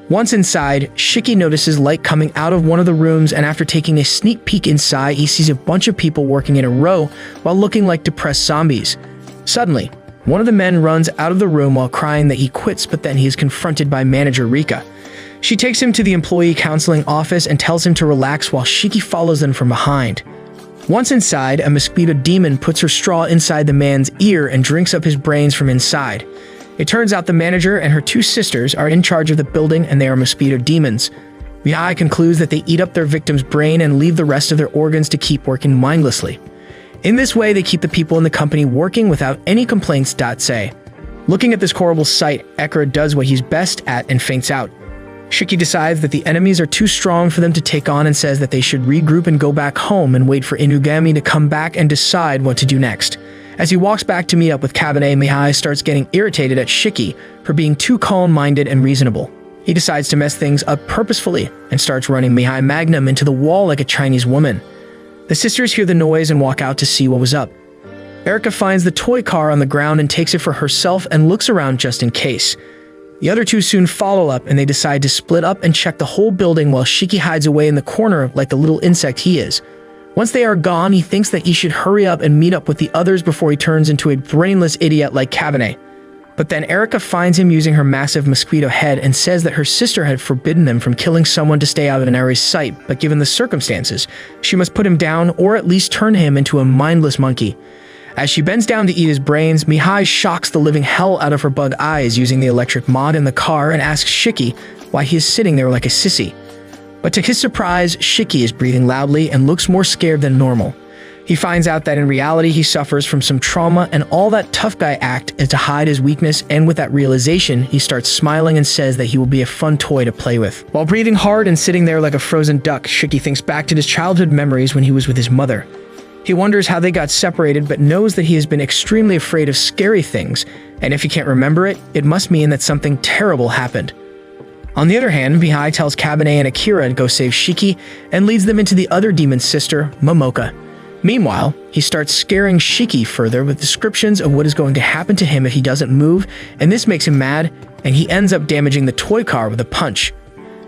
Once inside, Shiki notices light coming out of one of the rooms, and after taking a sneak peek inside, he sees a bunch of people working in a row while looking like depressed zombies. Suddenly, one of the men runs out of the room while crying that he quits, but then he is confronted by manager Rika. She takes him to the employee counseling office and tells him to relax while Shiki follows them from behind. Once inside, a mosquito demon puts her straw inside the man's ear and drinks up his brains from inside. It turns out the manager and her 2 sisters are in charge of the building, and they are mosquito demons. Mihai concludes that they eat up their victim's brain and leave the rest of their organs to keep working mindlessly. In this way, they keep the people in the company working without any complaints. Say. Looking at this horrible sight, Akira does what he's best at and faints out. Shiki decides that the enemies are too strong for them to take on and says that they should regroup and go back home and wait for Inugami to come back and decide what to do next. As he walks back to meet up with Kabane, Mihai starts getting irritated at Shiki for being too calm-minded and reasonable. He decides to mess things up purposefully and starts running Mihai Magnum into the wall like a Chinese woman. The sisters hear the noise and walk out to see what was up. Erika finds the toy car on the ground and takes it for herself and looks around just in case. The other two soon follow up and they decide to split up and check the whole building while Shiki hides away in the corner like the little insect he is. Once they are gone, he thinks that he should hurry up and meet up with the others before he turns into a brainless idiot like Kabane. But then Erika finds him using her massive mosquito head and says that her sister had forbidden them from killing someone to stay out of Inari's sight, but given the circumstances, she must put him down or at least turn him into a mindless monkey. As she bends down to eat his brains, Mihai shocks the living hell out of her bug eyes using the electric mod in the car and asks Shiki why he is sitting there like a sissy. But to his surprise, Shiki is breathing loudly and looks more scared than normal. He finds out that in reality he suffers from some trauma and all that tough guy act is to hide his weakness, and with that realization, he starts smiling and says that he will be a fun toy to play with. While breathing hard and sitting there like a frozen duck, Shiki thinks back to his childhood memories when he was with his mother. He wonders how they got separated but knows that he has been extremely afraid of scary things, and if he can't remember it, it must mean that something terrible happened. On the other hand, Mihai tells Kabane and Akira to go save Shiki and leads them into the other demon's sister, Momoka. Meanwhile, he starts scaring Shiki further with descriptions of what is going to happen to him if he doesn't move, and this makes him mad, and he ends up damaging the toy car with a punch.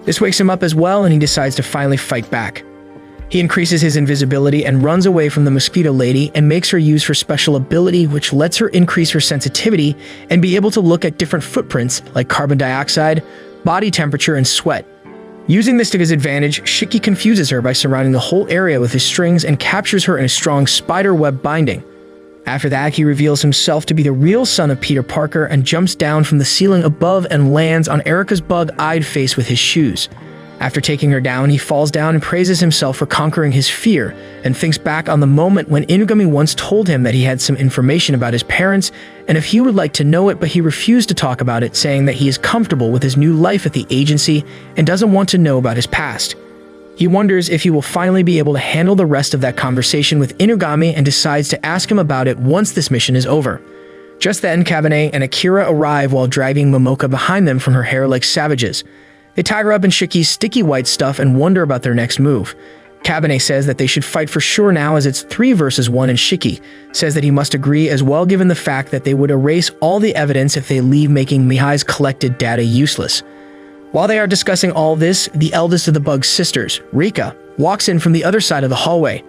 This wakes him up as well, and he decides to finally fight back. He increases his invisibility and runs away from the mosquito lady and makes her use her special ability, which lets her increase her sensitivity and be able to look at different footprints like carbon dioxide, body temperature, and sweat. Using this to his advantage, Shiki confuses her by surrounding the whole area with his strings and captures her in a strong spider web binding. After that, he reveals himself to be the real son of Peter Parker and jumps down from the ceiling above and lands on Erika's bug-eyed face with his shoes. After taking her down, he falls down and praises himself for conquering his fear, and thinks back on the moment when Inugami once told him that he had some information about his parents, and if he would like to know it, but he refused to talk about it, saying that he is comfortable with his new life at the agency and doesn't want to know about his past. He wonders if he will finally be able to handle the rest of that conversation with Inugami and decides to ask him about it once this mission is over. Just then, Kabane and Akira arrive while dragging Momoka behind them from her hair like savages. They tie her up in Shiki's sticky white stuff and wonder about their next move. Kabane says that they should fight for sure now as it's 3 versus 1, and Shiki says that he must agree as well given the fact that they would erase all the evidence if they leave, making Mihai's collected data useless. While they are discussing all this, the eldest of the Bug's sisters, Rika, walks in from the other side of the hallway.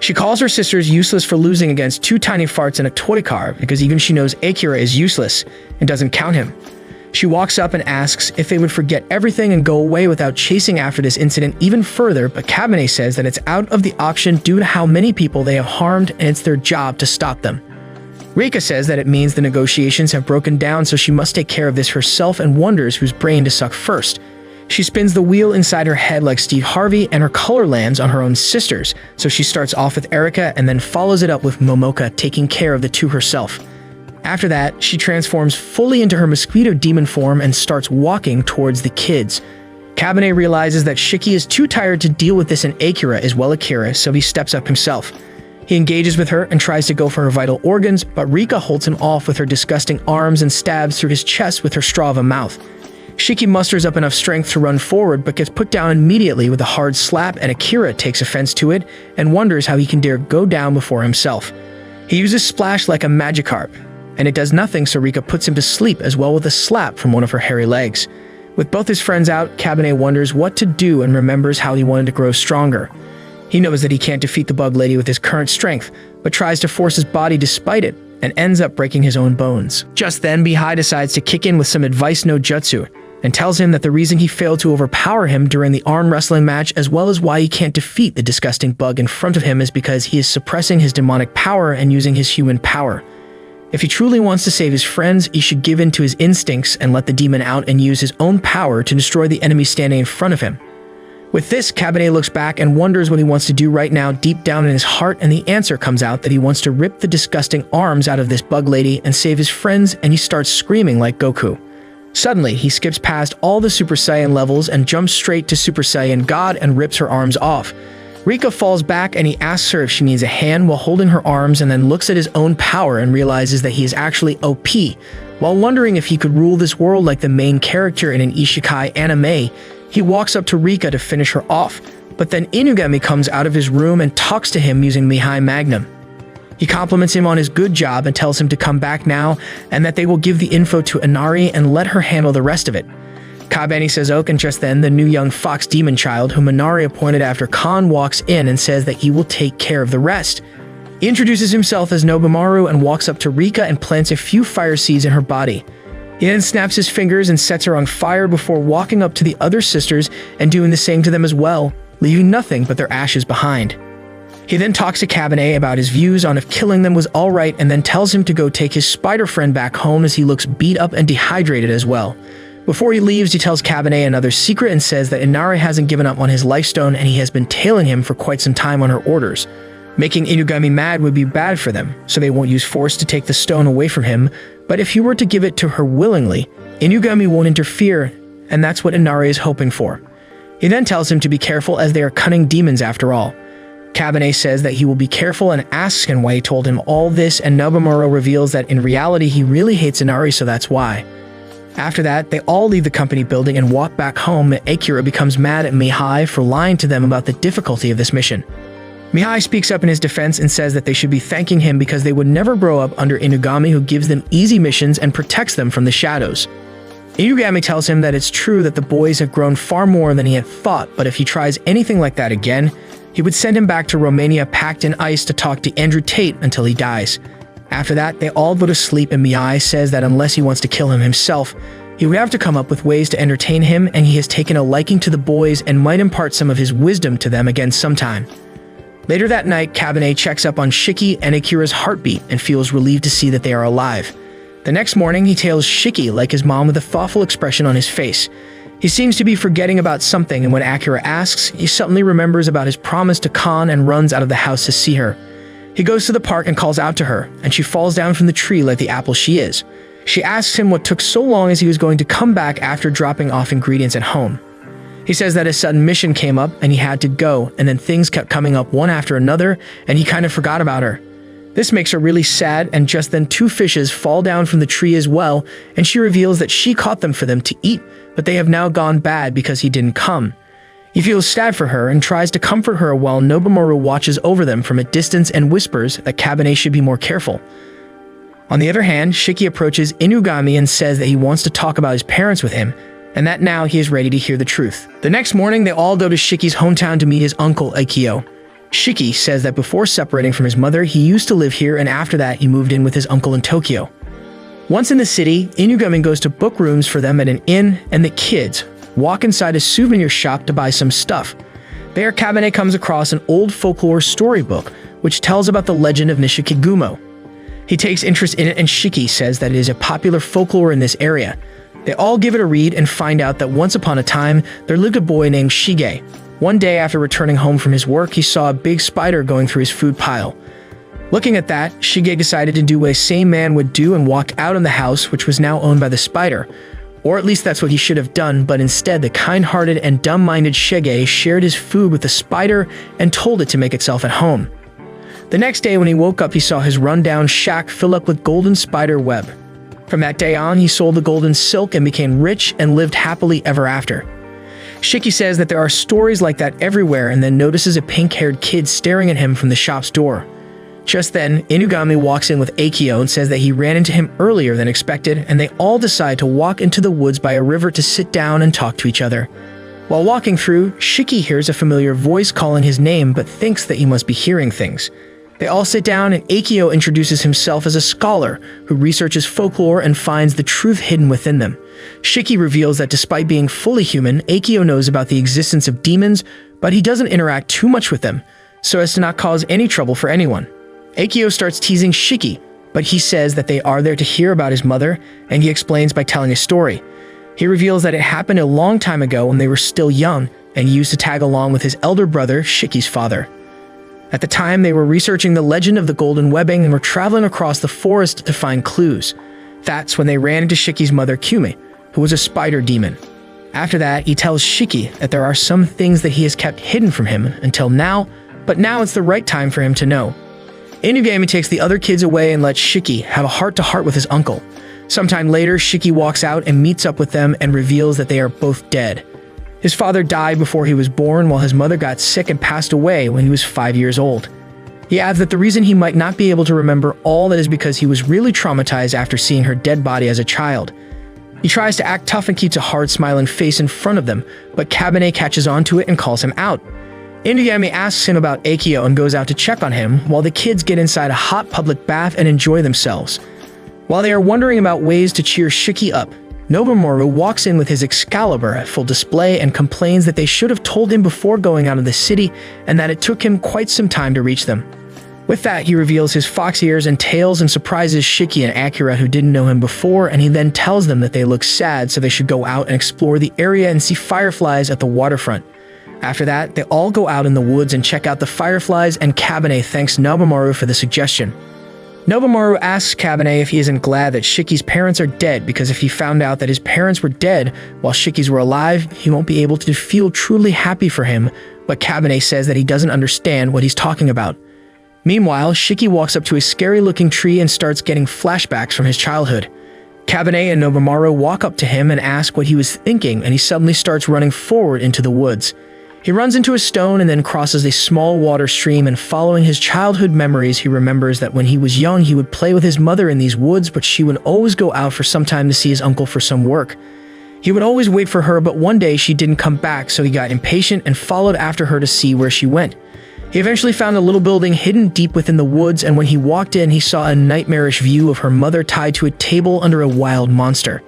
She calls her sisters useless for losing against 2 tiny farts in a toy car because even she knows Akira is useless and doesn't count him. She walks up and asks if they would forget everything and go away without chasing after this incident even further, but Kabane says that it's out of the option due to how many people they have harmed and it's their job to stop them. Rika says that it means the negotiations have broken down, so she must take care of this herself and wonders whose brain to suck first. She spins the wheel inside her head like Steve Harvey, and her color lands on her own sisters, so she starts off with Erika and then follows it up with Momoka, taking care of the 2 herself. After that, she transforms fully into her mosquito demon form and starts walking towards the kids. Kabane realizes that Shiki is too tired to deal with this, and Akira is well Akira, so he steps up himself. He engages with her and tries to go for her vital organs, but Rika holds him off with her disgusting arms and stabs through his chest with her straw of a mouth. Shiki musters up enough strength to run forward but gets put down immediately with a hard slap, and Akira takes offense to it and wonders how he can dare go down before himself. He uses Splash like a Magikarp, and it does nothing, so Rika puts him to sleep as well with a slap from one of her hairy legs. With both his friends out, Kabane wonders what to do and remembers how he wanted to grow stronger. He knows that he can't defeat the bug lady with his current strength, but tries to force his body despite it, and ends up breaking his own bones. Just then, Mihai decides to kick in with some advice no jutsu, and tells him that the reason he failed to overpower him during the arm wrestling match, as well as why he can't defeat the disgusting bug in front of him, is because he is suppressing his demonic power and using his human power. If he truly wants to save his friends, he should give in to his instincts and let the demon out and use his own power to destroy the enemy standing in front of him. With this, Kabane looks back and wonders what he wants to do right now deep down in his heart, and the answer comes out that he wants to rip the disgusting arms out of this bug lady and save his friends, and he starts screaming like Goku. Suddenly, he skips past all the Super Saiyan levels and jumps straight to Super Saiyan God and rips her arms off. Rika falls back and he asks her if she needs a hand while holding her arms, and then looks at his own power and realizes that he is actually OP. While wondering if he could rule this world like the main character in an isekai anime, he walks up to Rika to finish her off, but then Inugami comes out of his room and talks to him using Mihai Magnum. He compliments him on his good job and tells him to come back now and that they will give the info to Inari and let her handle the rest of it. Kabeni says ok, and just then the new young fox demon child whom Inari appointed after Khan walks in and says that he will take care of the rest. He introduces himself as Nobumaru and walks up to Rika and plants a few fire seeds in her body. He then snaps his fingers and sets her on fire before walking up to the other sisters and doing the same to them as well, leaving nothing but their ashes behind. He then talks to Kabene about his views on if killing them was alright and then tells him to go take his spider friend back home as he looks beat up and dehydrated as well. Before he leaves, he tells Kabene another secret and says that Inari hasn't given up on his life stone and he has been tailing him for quite some time on her orders. Making Inugami mad would be bad for them, so they won't use force to take the stone away from him, but if he were to give it to her willingly, Inugami won't interfere, and that's what Inari is hoping for. He then tells him to be careful as they are cunning demons after all. Kabene says that he will be careful and asks him why he told him all this, and Nobumaru reveals that in reality he really hates Inari, so that's why. After that, they all leave the company building and walk back home, and Akira becomes mad at Mihai for lying to them about the difficulty of this mission. Mihai speaks up in his defense and says that they should be thanking him because they would never grow up under Inugami, who gives them easy missions and protects them from the shadows. Inugami tells him that it's true that the boys have grown far more than he had thought, but if he tries anything like that again, he would send him back to Romania packed in ice to talk to Andrew Tate until he dies. After that, they all go to sleep, and Mihai says that unless he wants to kill him himself, he would have to come up with ways to entertain him, and he has taken a liking to the boys and might impart some of his wisdom to them again sometime. Later that night, Kabene checks up on Shiki and Akira's heartbeat and feels relieved to see that they are alive. The next morning, he tails Shiki like his mom with a thoughtful expression on his face. He seems to be forgetting about something, and when Akira asks, he suddenly remembers about his promise to Khan and runs out of the house to see her. He goes to the park and calls out to her, and she falls down from the tree like the apple she is. She asks him what took so long as he was going to come back after dropping off ingredients at home. He says that a sudden mission came up and he had to go, and then things kept coming up one after another, and he kind of forgot about her. This makes her really sad, and just then 2 fishes fall down from the tree as well, and she reveals that she caught them for them to eat, but they have now gone bad because he didn't come. He feels sad for her and tries to comfort her while Nobumaru watches over them from a distance and whispers that Kabene should be more careful. On the other hand, Shiki approaches Inugami and says that he wants to talk about his parents with him, and that now he is ready to hear the truth. The next morning, they all go to Shiki's hometown to meet his uncle, Akio. Shiki says that before separating from his mother, he used to live here, and after that, he moved in with his uncle in Tokyo. Once in the city, Inugami goes to book rooms for them at an inn, and the kids walk inside a souvenir shop to buy some stuff. There, Kabene comes across an old folklore storybook, which tells about the legend of Nishikigumo. He takes interest in it, and Shiki says that it is a popular folklore in this area. They all give it a read and find out that once upon a time, there lived a boy named Shige. One day after returning home from his work, he saw a big spider going through his food pile. Looking at that, Shige decided to do what a sane man would do and walk out of the house, which was now owned by the spider. Or at least that's what he should have done, but instead the kind-hearted and dumb-minded Shige shared his food with the spider and told it to make itself at home. The next day when he woke up, he saw his run-down shack fill up with golden spider web. From that day on, he sold the golden silk and became rich and lived happily ever after. Shiki says that there are stories like that everywhere and then notices a pink-haired kid staring at him from the shop's door. Just then, Inugami walks in with Akio and says that he ran into him earlier than expected, and they all decide to walk into the woods by a river to sit down and talk to each other. While walking through, Shiki hears a familiar voice calling his name but thinks that he must be hearing things. They all sit down, and Akio introduces himself as a scholar who researches folklore and finds the truth hidden within them. Shiki reveals that despite being fully human, Akio knows about the existence of demons, but he doesn't interact too much with them, so as to not cause any trouble for anyone. Akio starts teasing Shiki, but he says that they are there to hear about his mother, and he explains by telling a story. He reveals that it happened a long time ago when they were still young, and he used to tag along with his elder brother, Shiki's father. At the time, they were researching the legend of the golden webbing and were traveling across the forest to find clues. That's when they ran into Shiki's mother, Kume, who was a spider demon. After that, he tells Shiki that there are some things that he has kept hidden from him until now, but now it's the right time for him to know. Inugami takes the other kids away and lets Shiki have a heart-to-heart with his uncle. Sometime later, Shiki walks out and meets up with them and reveals that they are both dead. His father died before he was born, while his mother got sick and passed away when he was 5 years old. He adds that the reason he might not be able to remember all that is because he was really traumatized after seeing her dead body as a child. He tries to act tough and keeps a hard smiling face in front of them, but Kabane catches on to it and calls him out. Inugami asks him about Akio and goes out to check on him, while the kids get inside a hot public bath and enjoy themselves. While they are wondering about ways to cheer Shiki up, Nobumaru walks in with his Excalibur at full display and complains that they should have told him before going out of the city and that it took him quite some time to reach them. With that, he reveals his fox ears and tails and surprises Shiki and Akira, who didn't know him before, and he then tells them that they look sad, so they should go out and explore the area and see fireflies at the waterfront. After that, they all go out in the woods and check out the fireflies, and Kabane thanks Nobumaru for the suggestion. Nobumaru asks Kabane if he isn't glad that Shiki's parents are dead, because if he found out that his parents were dead while Shiki's were alive, he won't be able to feel truly happy for him, but Kabane says that he doesn't understand what he's talking about. Meanwhile, Shiki walks up to a scary-looking tree and starts getting flashbacks from his childhood. Kabane and Nobumaru walk up to him and ask what he was thinking, and he suddenly starts running forward into the woods. He runs into a stone and then crosses a small water stream, and following his childhood memories, he remembers that when he was young, he would play with his mother in these woods, but she would always go out for some time to see his uncle for some work. He would always wait for her, but one day she didn't come back, so he got impatient and followed after her to see where she went. He eventually found a little building hidden deep within the woods, and when he walked in, he saw a nightmarish view of her mother tied to a table under a wild monster.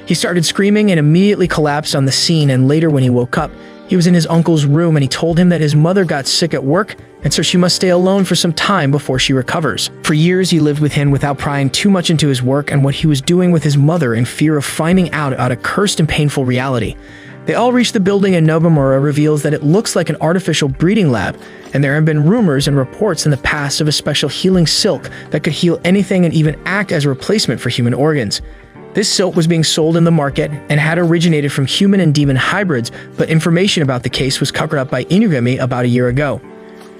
He started screaming and immediately collapsed on the scene, and later when he woke up, he was in his uncle's room and he told him that his mother got sick at work and so she must stay alone for some time before she recovers. For years, he lived with him without prying too much into his work and what he was doing with his mother in fear of finding out about a cursed and painful reality. They all reach the building and Nobumaru reveals that it looks like an artificial breeding lab, and there have been rumors and reports in the past of a special healing silk that could heal anything and even act as a replacement for human organs. This silk was being sold in the market and had originated from human and demon hybrids, but information about the case was covered up by Inugami about a year ago.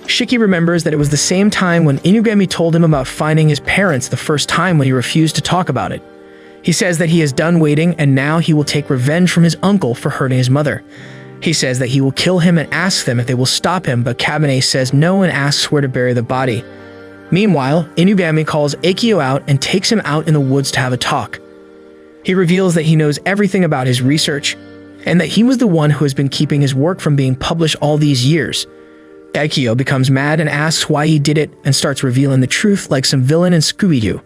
Shiki remembers that it was the same time when Inugami told him about finding his parents the first time when he refused to talk about it. He says that he is done waiting and now he will take revenge from his uncle for hurting his mother. He says that he will kill him and asks them if they will stop him, but Kabane says no and asks where to bury the body. Meanwhile, Inugami calls Akio out and takes him out in the woods to have a talk. He reveals that he knows everything about his research, and that he was the one who has been keeping his work from being published all these years. Akio becomes mad and asks why he did it and starts revealing the truth like some villain in Scooby-Doo.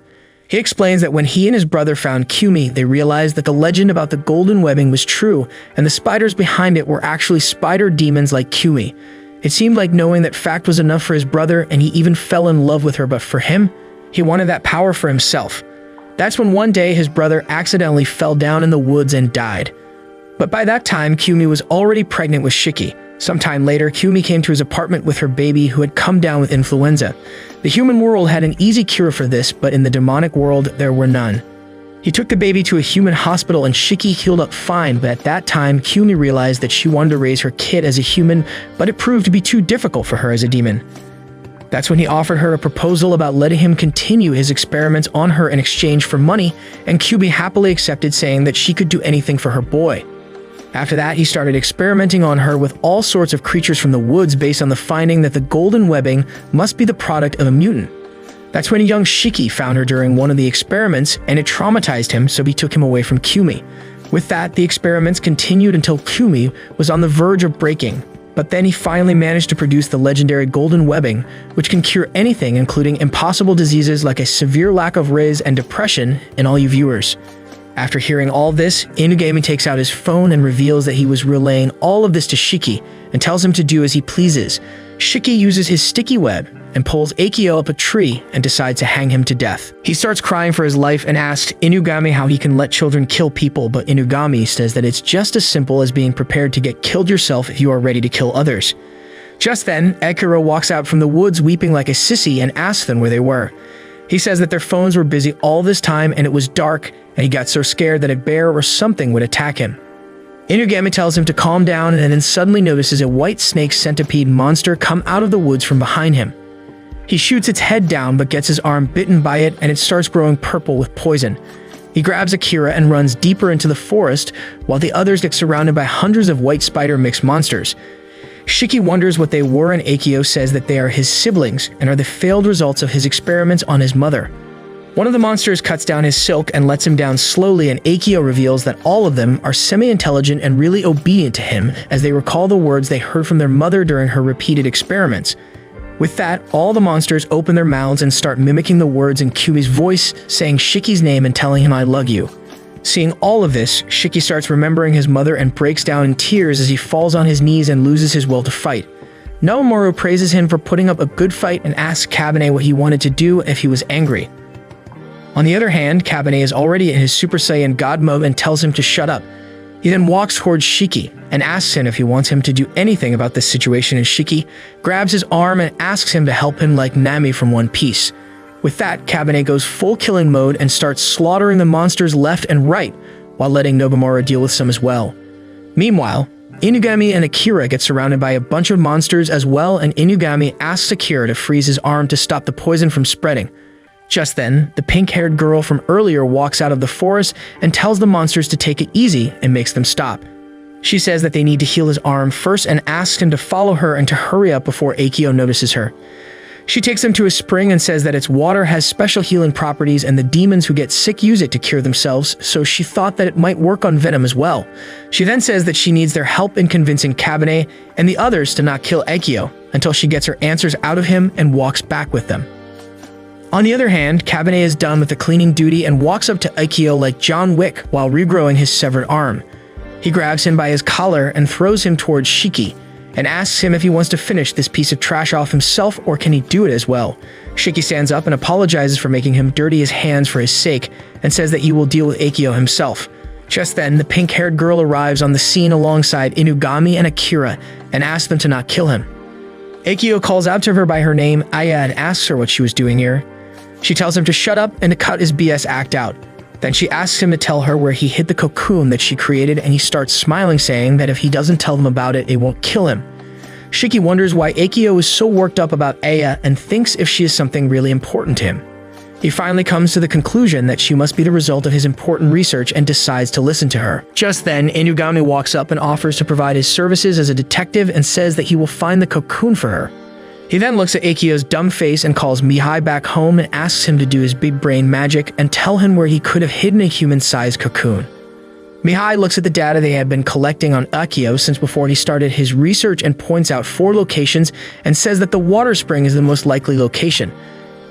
He explains that when he and his brother found Kumi, they realized that the legend about the golden webbing was true, and the spiders behind it were actually spider demons like Kumi. It seemed like knowing that fact was enough for his brother, and he even fell in love with her, but for him, he wanted that power for himself. That's when one day his brother accidentally fell down in the woods and died. But by that time, Kumi was already pregnant with Shiki. Sometime later, Kumi came to his apartment with her baby who had come down with influenza. The human world had an easy cure for this, but in the demonic world, there were none. He took the baby to a human hospital and Shiki healed up fine, but at that time, Kumi realized that she wanted to raise her kid as a human, but it proved to be too difficult for her as a demon. That's when he offered her a proposal about letting him continue his experiments on her in exchange for money, and Kumi happily accepted, saying that she could do anything for her boy. After that, he started experimenting on her with all sorts of creatures from the woods based on the finding that the golden webbing must be the product of a mutant. That's when young Shiki found her during one of the experiments, and it traumatized him, so he took him away from Kumi. With that, the experiments continued until Kumi was on the verge of breaking. But then he finally managed to produce the legendary golden webbing, which can cure anything, including impossible diseases like a severe lack of riz and depression in all you viewers. After hearing all this, Inugami takes out his phone and reveals that he was relaying all of this to Shiki and tells him to do as he pleases. Shiki uses his sticky web and pulls Akio up a tree and decides to hang him to death. He starts crying for his life and asks Inugami how he can let children kill people, but Inugami says that it's just as simple as being prepared to get killed yourself if you are ready to kill others. Just then, Akira walks out from the woods weeping like a sissy and asks them where they were. He says that their phones were busy all this time and it was dark, and he got so scared that a bear or something would attack him. Inugami tells him to calm down and then suddenly notices a white snake centipede monster come out of the woods from behind him. He shoots its head down but gets his arm bitten by it and it starts growing purple with poison. He grabs Akira and runs deeper into the forest while the others get surrounded by hundreds of white spider mixed monsters. Shiki wonders what they were and Akio says that they are his siblings and are the failed results of his experiments on his mother. One of the monsters cuts down his silk and lets him down slowly, and Akio reveals that all of them are semi-intelligent and really obedient to him as they recall the words they heard from their mother during her repeated experiments. With that, all the monsters open their mouths and start mimicking the words in Kyumi's voice, saying Shiki's name and telling him I love you. Seeing all of this, Shiki starts remembering his mother and breaks down in tears as he falls on his knees and loses his will to fight. Nobomaru praises him for putting up a good fight and asks Kabane what he wanted to do if he was angry. On the other hand, Kabane is already in his Super Saiyan God mode and tells him to shut up. He then walks towards Shiki and asks him if he wants him to do anything about this situation, and Shiki grabs his arm and asks him to help him like Nami from One Piece. With that, Kabane goes full killing mode and starts slaughtering the monsters left and right while letting Nobomaru deal with some as well. Meanwhile, Inugami and Akira get surrounded by a bunch of monsters as well, and Inugami asks Akira to freeze his arm to stop the poison from spreading. Just then, the pink-haired girl from earlier walks out of the forest and tells the monsters to take it easy and makes them stop. She says that they need to heal his arm first and asks him to follow her and to hurry up before Akio notices her. She takes him to a spring and says that its water has special healing properties and the demons who get sick use it to cure themselves, so she thought that it might work on Venom as well. She then says that she needs their help in convincing Kabane and the others to not kill Akio until she gets her answers out of him and walks back with them. On the other hand, Kabane is done with the cleaning duty and walks up to Akio like John Wick while regrowing his severed arm. He grabs him by his collar and throws him towards Shiki, and asks him if he wants to finish this piece of trash off himself or can he do it as well. Shiki stands up and apologizes for making him dirty his hands for his sake and says that he will deal with Akio himself. Just then, the pink-haired girl arrives on the scene alongside Inugami and Akira and asks them to not kill him. Akio calls out to her by her name, Aya, and asks her what she was doing here. She tells him to shut up and to cut his BS act out. Then she asks him to tell her where he hid the cocoon that she created, and he starts smiling, saying that if he doesn't tell them about it, it won't kill him. Shiki wonders why Akio is so worked up about Aya and thinks if she is something really important to him. He finally comes to the conclusion that she must be the result of his important research and decides to listen to her. Just then, Inugami walks up and offers to provide his services as a detective and says that he will find the cocoon for her. He then looks at Akio's dumb face and calls Mihai back home and asks him to do his big brain magic and tell him where he could have hidden a human-sized cocoon. Mihai looks at the data they had been collecting on Akio since before he started his research and points out 4 locations and says that the water spring is the most likely location.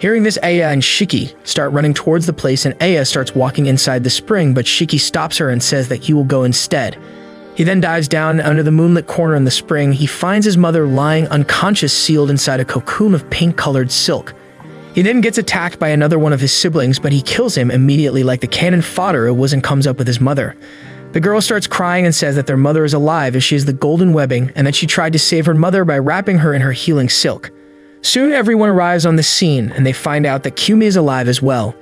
Hearing this, Aya and Shiki start running towards the place, and Aya starts walking inside the spring, but Shiki stops her and says that he will go instead. He then dives down, and under the moonlit corner in the spring, he finds his mother lying unconscious, sealed inside a cocoon of pink-colored silk. He then gets attacked by another one of his siblings, but he kills him immediately like the cannon fodder it was and comes up with his mother. The girl starts crying and says that their mother is alive as she is the golden webbing and that she tried to save her mother by wrapping her in her healing silk. Soon everyone arrives on the scene and they find out that Kyumi is alive as well.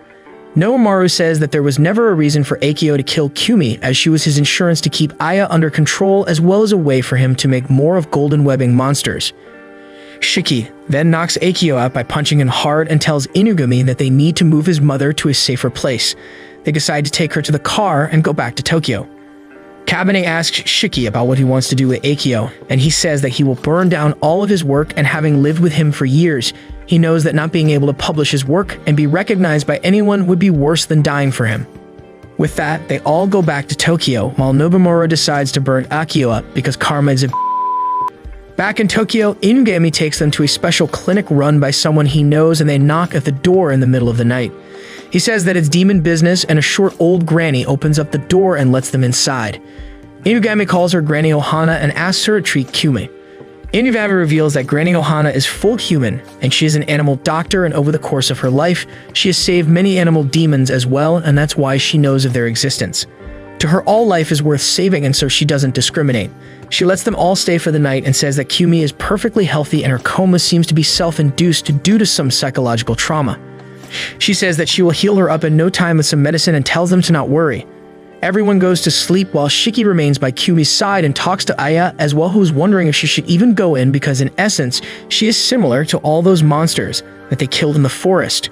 Nobomaru says that there was never a reason for Akio to kill Kyumi, as she was his insurance to keep Aya under control as well as a way for him to make more of golden webbing monsters. Shiki then knocks Akio out by punching him hard and tells Inugami that they need to move his mother to a safer place. They decide to take her to the car and go back to Tokyo. Kabane asks Shiki about what he wants to do with Akio, and he says that he will burn down all of his work, and having lived with him for years, he knows that not being able to publish his work and be recognized by anyone would be worse than dying for him. With that, they all go back to Tokyo, while Nobomaru decides to burn Akio up because karma is a Back in Tokyo, Inugami takes them to a special clinic run by someone he knows, and they knock at the door in the middle of the night. He says that it's demon business, and a short old granny opens up the door and lets them inside. Inugami calls her Granny Ohana and asks her to treat Kyumi. Inugami reveals that Granny Ohana is full human, and she is an animal doctor, and over the course of her life, she has saved many animal demons as well, and that's why she knows of their existence. To her, all life is worth saving, and so she doesn't discriminate. She lets them all stay for the night and says that Kyumi is perfectly healthy and her coma seems to be self-induced due to some psychological trauma. She says that she will heal her up in no time with some medicine and tells them to not worry. Everyone goes to sleep while Shiki remains by Kumi's side and talks to Aya as well, who's wondering if she should even go in because in essence, she is similar to all those monsters that they killed in the forest.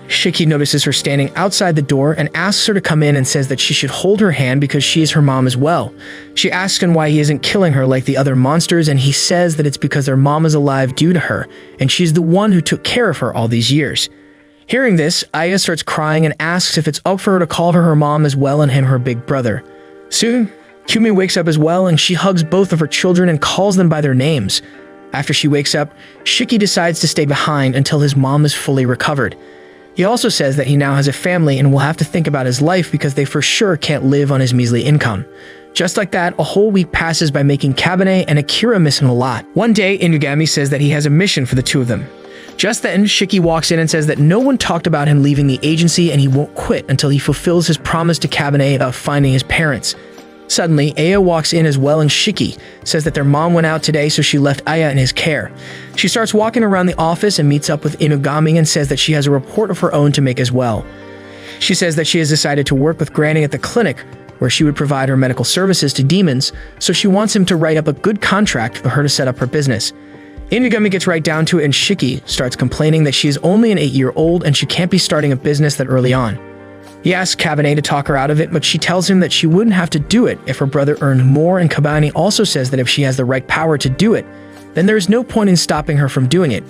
Shiki notices her standing outside the door and asks her to come in and says that she should hold her hand because she is her mom as well. She asks him why he isn't killing her like the other monsters, and he says that it's because their mom is alive due to her, and she's the one who took care of her all these years. Hearing this, Aya starts crying and asks if it's up for her to call her mom as well and him her big brother. Soon, Kumi wakes up as well and she hugs both of her children and calls them by their names. After she wakes up, Shiki decides to stay behind until his mom is fully recovered. He also says that he now has a family and will have to think about his life because they for sure can't live on his measly income. Just like that, a whole week passes by making Kabane and Akira missing a lot. One day, Inugami says that he has a mission for the two of them. Just then, Shiki walks in and says that no one talked about him leaving the agency and he won't quit until he fulfills his promise to Kabane about finding his parents. Suddenly, Aya walks in as well and Shiki says that their mom went out today so she left Aya in his care. She starts walking around the office and meets up with Inugami and says that she has a report of her own to make as well. She says that she has decided to work with Granny at the clinic where she would provide her medical services to demons, so she wants him to write up a good contract for her to set up her business. Inugami gets right down to it and Shiki starts complaining that she is only an 8-year-old and she can't be starting a business that early on. He asks Kabane to talk her out of it, but she tells him that she wouldn't have to do it if her brother earned more, and Kabane also says that if she has the right power to do it, then there is no point in stopping her from doing it.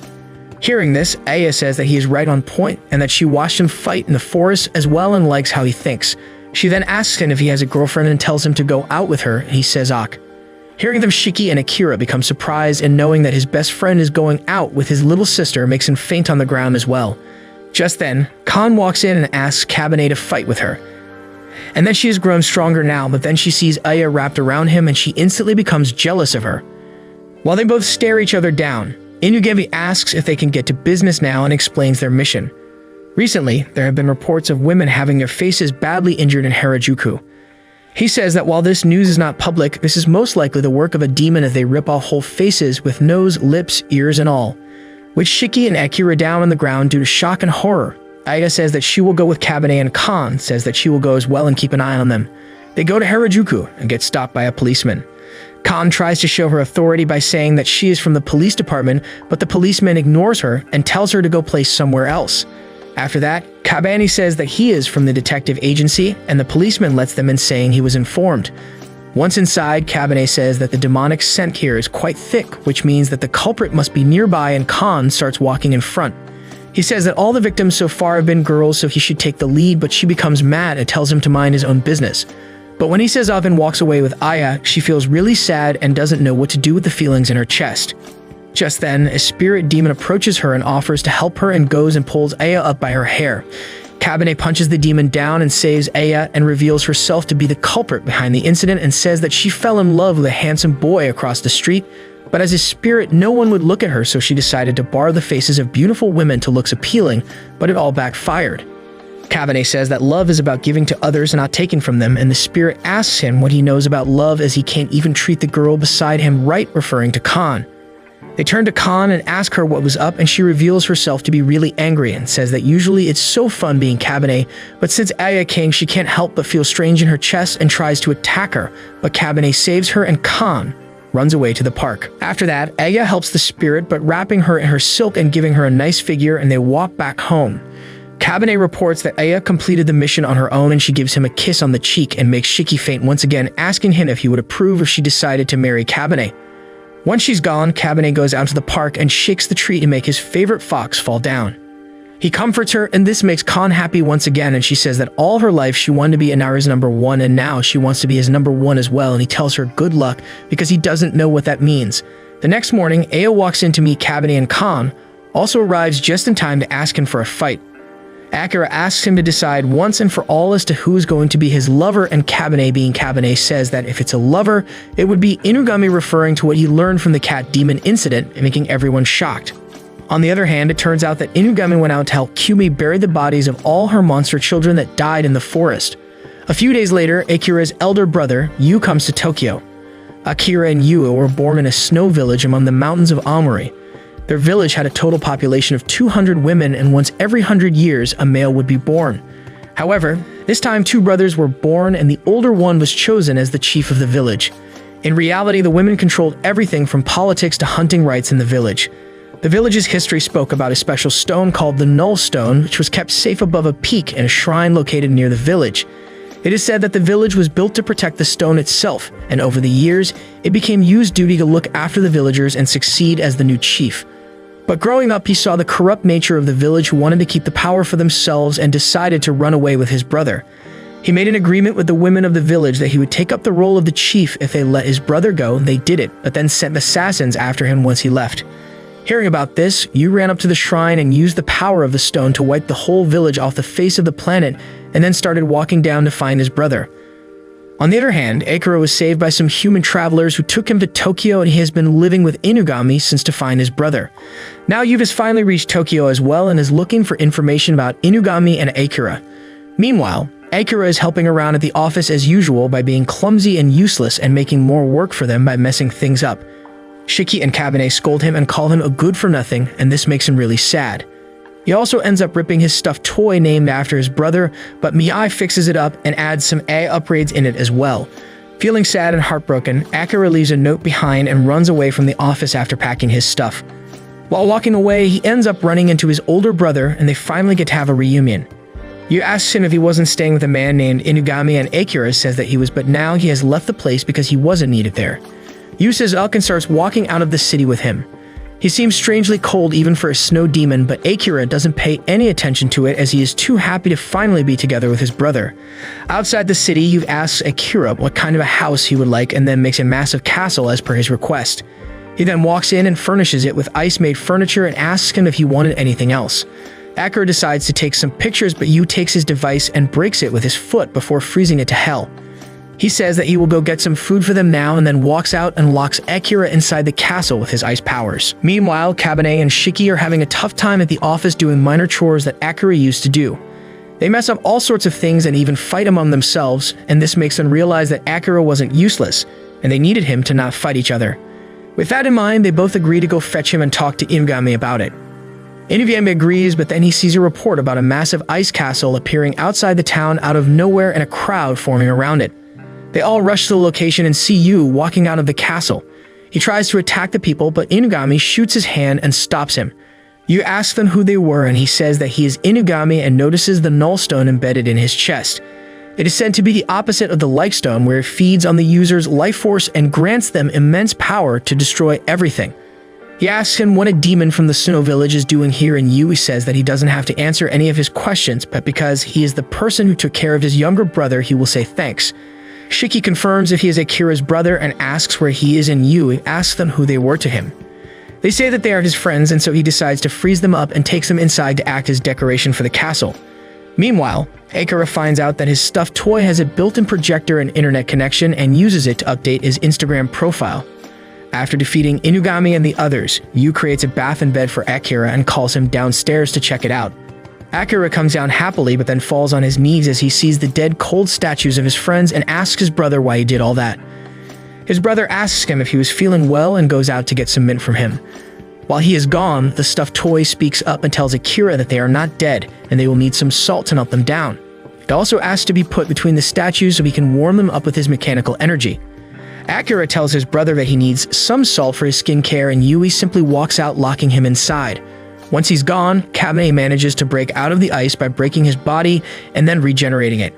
Hearing this, Aya says that he is right on point and that she watched him fight in the forest as well and likes how he thinks. She then asks him if he has a girlfriend and tells him to go out with her, and he says ok. Hearing them, Shiki and Akira become surprised, and knowing that his best friend is going out with his little sister makes him faint on the ground as well. Just then, Khan walks in and asks Kabane to fight with her. And then she has grown stronger now, but then she sees Aya wrapped around him and she instantly becomes jealous of her. While they both stare each other down, Inugami asks if they can get to business now and explains their mission. Recently, there have been reports of women having their faces badly injured in Harajuku. He says that while this news is not public, this is most likely the work of a demon as they rip off whole faces with nose, lips, ears, and all. With Shiki and Akira down on the ground due to shock and horror, Aya says that she will go with Kabane and Khan says that she will go as well and keep an eye on them. They go to Harajuku and get stopped by a policeman. Khan tries to show her authority by saying that she is from the police department, but the policeman ignores her and tells her to go place somewhere else. After that, Kabane says that he is from the detective agency, and the policeman lets them in saying he was informed. Once inside, Kabane says that the demonic scent here is quite thick, which means that the culprit must be nearby, and Khan starts walking in front. He says that all the victims so far have been girls, so he should take the lead, but she becomes mad and tells him to mind his own business. But when he says off and walks away with Aya, she feels really sad and doesn't know what to do with the feelings in her chest. Just then, a spirit demon approaches her and offers to help her and goes and pulls Aya up by her hair. Kabane punches the demon down and saves Aya and reveals herself to be the culprit behind the incident and says that she fell in love with a handsome boy across the street, but as a spirit, no one would look at her, so she decided to bar the faces of beautiful women to looks appealing, but it all backfired. Kabane says that love is about giving to others and not taking from them, and the spirit asks him what he knows about love as he can't even treat the girl beside him right, referring to Khan. They turn to Khan and ask her what was up, and she reveals herself to be really angry and says that usually it's so fun being Kabane, but since Aya came, she can't help but feel strange in her chest and tries to attack her, but Kabane saves her and Khan runs away to the park. After that, Aya helps the spirit, but wrapping her in her silk and giving her a nice figure, and they walk back home. Kabane reports that Aya completed the mission on her own, and she gives him a kiss on the cheek and makes Shiki faint once again, asking him if he would approve if she decided to marry Kabane. Once she's gone, Kabane goes out to the park and shakes the tree to make his favorite fox fall down. He comforts her, and this makes Khan happy once again, and she says that all her life she wanted to be Inara's #1, and now she wants to be his #1 as well, and he tells her good luck because he doesn't know what that means. The next morning, Aya walks in to meet Kabane, and Khan also arrives just in time to ask him for a fight. Akira asks him to decide once and for all as to who is going to be his lover, and Kabane, being Kabane, says that if it's a lover, it would be Inugami, referring to what he learned from the cat demon incident and making everyone shocked. On the other hand, it turns out that Inugami went out to help Kumi bury the bodies of all her monster children that died in the forest. A few days later, Akira's elder brother, Yu, comes to Tokyo. Akira and Yu were born in a snow village among the mountains of Aomori. Their village had a total population of 200 women, and once every 100 years, a male would be born. However, this time 2 brothers were born and the older one was chosen as the chief of the village. In reality, the women controlled everything from politics to hunting rights in the village. The village's history spoke about a special stone called the Null Stone, which was kept safe above a peak in a shrine located near the village. It is said that the village was built to protect the stone itself, and over the years, it became Yu's duty to look after the villagers and succeed as the new chief. But growing up, he saw the corrupt nature of the village who wanted to keep the power for themselves and decided to run away with his brother. He made an agreement with the women of the village that he would take up the role of the chief if they let his brother go. They did it, but then sent assassins after him once he left. Hearing about this, Yu ran up to the shrine and used the power of the stone to wipe the whole village off the face of the planet and then started walking down to find his brother. On the other hand, Akira was saved by some human travelers who took him to Tokyo, and he has been living with Inugami since to find his brother. Now Yu has finally reached Tokyo as well and is looking for information about Inugami and Akira. Meanwhile, Akira is helping around at the office as usual by being clumsy and useless and making more work for them by messing things up. Shiki and Kabane scold him and call him a good-for-nothing, and this makes him really sad. He also ends up ripping his stuffed toy named after his brother, but Miyai fixes it up and adds some AI upgrades in it as well. Feeling sad and heartbroken, Akira leaves a note behind and runs away from the office after packing his stuff. While walking away, he ends up running into his older brother, and they finally get to have a reunion. Yu asks him if he wasn't staying with a man named Inugami, and Akira says that he was, but now he has left the place because he wasn't needed there. Yu says Uck and starts walking out of the city with him. He seems strangely cold even for a snow demon, but Akira doesn't pay any attention to it as he is too happy to finally be together with his brother. Outside the city, Yu asks Akira what kind of a house he would like and then makes a massive castle as per his request. He then walks in and furnishes it with ice-made furniture and asks him if he wanted anything else. Akira decides to take some pictures, but Yu takes his device and breaks it with his foot before freezing it to hell. He says that he will go get some food for them now and then walks out and locks Akira inside the castle with his ice powers. Meanwhile, Kabane and Shiki are having a tough time at the office doing minor chores that Akira used to do. They mess up all sorts of things and even fight among themselves, and this makes them realize that Akira wasn't useless, and they needed him to not fight each other. With that in mind, they both agree to go fetch him and talk to Inugami about it. Inugami agrees, but then he sees a report about a massive ice castle appearing outside the town out of nowhere and a crowd forming around it. They all rush to the location and see Yu walking out of the castle. He tries to attack the people, but Inugami shoots his hand and stops him. Yu asks them who they were, and he says that he is Inugami and notices the Null Stone embedded in his chest. It is said to be the opposite of the Like Stone, where it feeds on the user's life force and grants them immense power to destroy everything. He asks him what a demon from the Snow Village is doing here, and Yu says that he doesn't have to answer any of his questions, but because he is the person who took care of his younger brother, he will say thanks. Shiki confirms if he is Akira's brother and asks where he is, and Yu asks them who they were to him. They say that they are his friends, and so he decides to freeze them up and takes them inside to act as decoration for the castle. Meanwhile, Akira finds out that his stuffed toy has a built-in projector and internet connection and uses it to update his Instagram profile. After defeating Inugami and the others, Yu creates a bath and bed for Akira and calls him downstairs to check it out. Akira comes down happily but then falls on his knees as he sees the dead cold statues of his friends and asks his brother why he did all that. His brother asks him if he was feeling well and goes out to get some mint from him. While he is gone, the stuffed toy speaks up and tells Akira that they are not dead and they will need some salt to melt them down. It also asks to be put between the statues so he can warm them up with his mechanical energy. Akira tells his brother that he needs some salt for his skincare, and Yui simply walks out, locking him inside. Once he's gone, Kabane manages to break out of the ice by breaking his body and then regenerating it.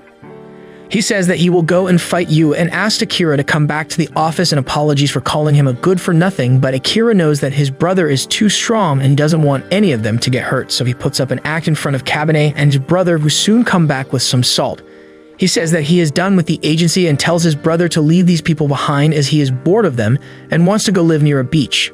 He says that he will go and fight Yu and asks Akira to come back to the office and apologies for calling him a good-for-nothing, but Akira knows that his brother is too strong and he doesn't want any of them to get hurt, so he puts up an act in front of Kabane and his brother, who soon come back with some salt. He says that he is done with the agency and tells his brother to leave these people behind as he is bored of them and wants to go live near a beach.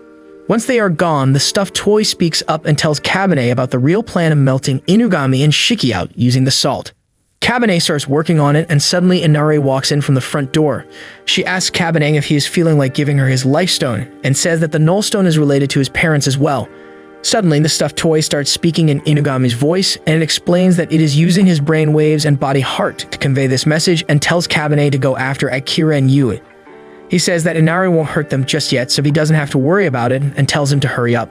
Once they are gone, the stuffed toy speaks up and tells Kabane about the real plan of melting Inugami and Shiki out using the salt. Kabane starts working on it, and suddenly Inari walks in from the front door. She asks Kabane if he is feeling like giving her his life stone, and says that the Null Stone is related to his parents as well. Suddenly, the stuffed toy starts speaking in Inugami's voice, and it explains that it is using his brain waves and body heart to convey this message, and tells Kabane to go after Akira and Yui. He says that Inari won't hurt them just yet, so he doesn't have to worry about it, and tells him to hurry up.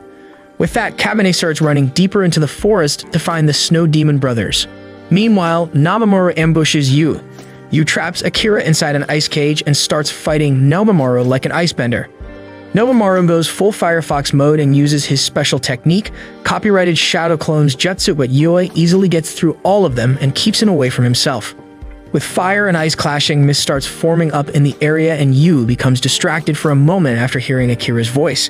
With that, Kabane starts running deeper into the forest to find the Snow Demon brothers. Meanwhile, Nobamaru ambushes Yu. Yu traps Akira inside an ice cage and starts fighting Nobamaru like an icebender. Nobamaru goes full Firefox mode and uses his special technique, copyrighted Shadow Clone's jutsu, but Yui easily gets through all of them and keeps him away from himself. With fire and ice clashing, mist starts forming up in the area and Yu becomes distracted for a moment after hearing Akira's voice.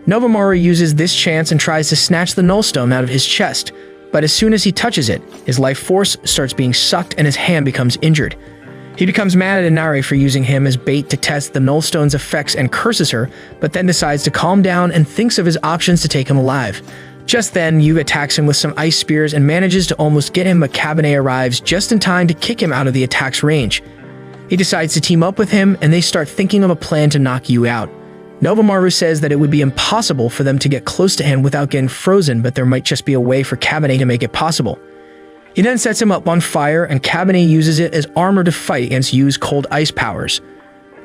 Nobamaru uses this chance and tries to snatch the Nullstone out of his chest, but as soon as he touches it, his life force starts being sucked and his hand becomes injured. He becomes mad at Inari for using him as bait to test the Nullstone's effects and curses her, but then decides to calm down and thinks of his options to take him alive. Just then, Yu attacks him with some ice spears and manages to almost get him, but Kabane arrives just in time to kick him out of the attack's range. He decides to team up with him, and they start thinking of a plan to knock Yu out. Nobamaru says that it would be impossible for them to get close to him without getting frozen, but there might just be a way for Kabane to make it possible. He then sets him up on fire, and Kabane uses it as armor to fight against Yu's cold ice powers.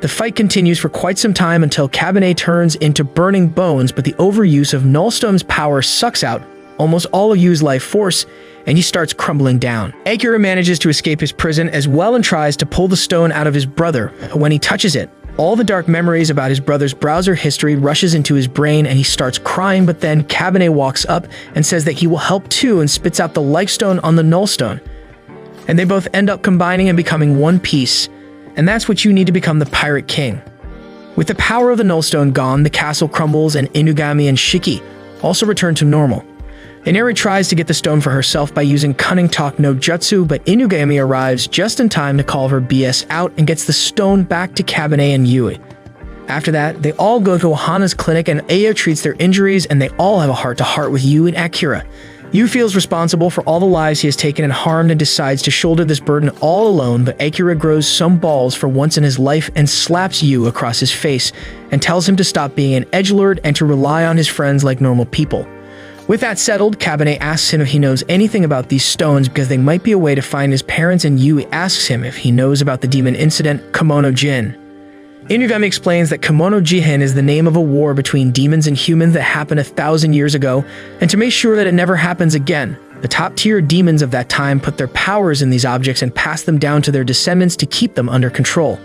The fight continues for quite some time until Kabane turns into burning bones, but the overuse of Nullstone's power sucks out almost all of Yu's life force, and he starts crumbling down. Akira manages to escape his prison as well and tries to pull the stone out of his brother. When he touches it, all the dark memories about his brother's browser history rushes into his brain and he starts crying, but then Kabane walks up and says that he will help too and spits out the life stone on the Nullstone. And they both end up combining and becoming one piece. And that's what you need to become the Pirate King. With the power of the Nullstone gone, the castle crumbles and Inugami and Shiki also return to normal. Inari tries to get the stone for herself by using Cunning Talk no Jutsu, but Inugami arrives just in time to call her BS out and gets the stone back to Kabane and Yui. After that, they all go to Ohana's clinic and Aya treats their injuries and they all have a heart-to-heart with Yu and Akira. Yu feels responsible for all the lives he has taken and harmed and decides to shoulder this burden all alone, but Akira grows some balls for once in his life and slaps Yu across his face and tells him to stop being an edgelord and to rely on his friends like normal people. With that settled, Kabane asks him if he knows anything about these stones because they might be a way to find his parents, and Yui asks him if he knows about the demon incident, Kimono Jin. Inugami explains that Kimono Jihin is the name of a war between demons and humans that happened 1,000 years ago, and to make sure that it never happens again, the top-tier demons of that time put their powers in these objects and passed them down to their descendants to keep them under control.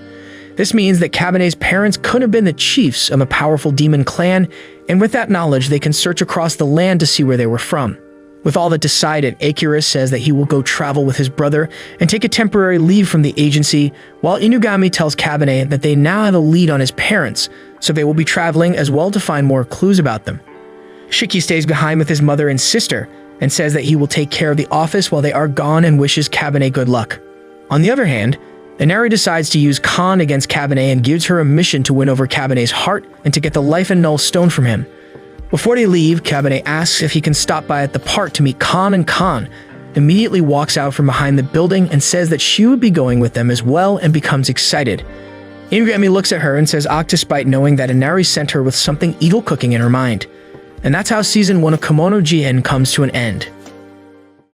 This means that Kabane's parents could have been the chiefs of a powerful demon clan, and with that knowledge, they can search across the land to see where they were from. With all that decided, Akira says that he will go travel with his brother and take a temporary leave from the agency, while Inugami tells Kabane that they now have a lead on his parents, so they will be traveling as well to find more clues about them. Shiki stays behind with his mother and sister, and says that he will take care of the office while they are gone and wishes Kabane good luck. On the other hand, Inari decides to use Khan against Kabane and gives her a mission to win over Kabane's heart and to get the Life and Null Stone from him. Before they leave, Kabane asks if he can stop by at the park to meet Khan, and Khan immediately walks out from behind the building and says that she would be going with them as well and becomes excited. Inugami looks at her and says despite knowing that Inari sent her with something evil cooking in her mind. And that's how Season 1 of Kimono Jihin comes to an end.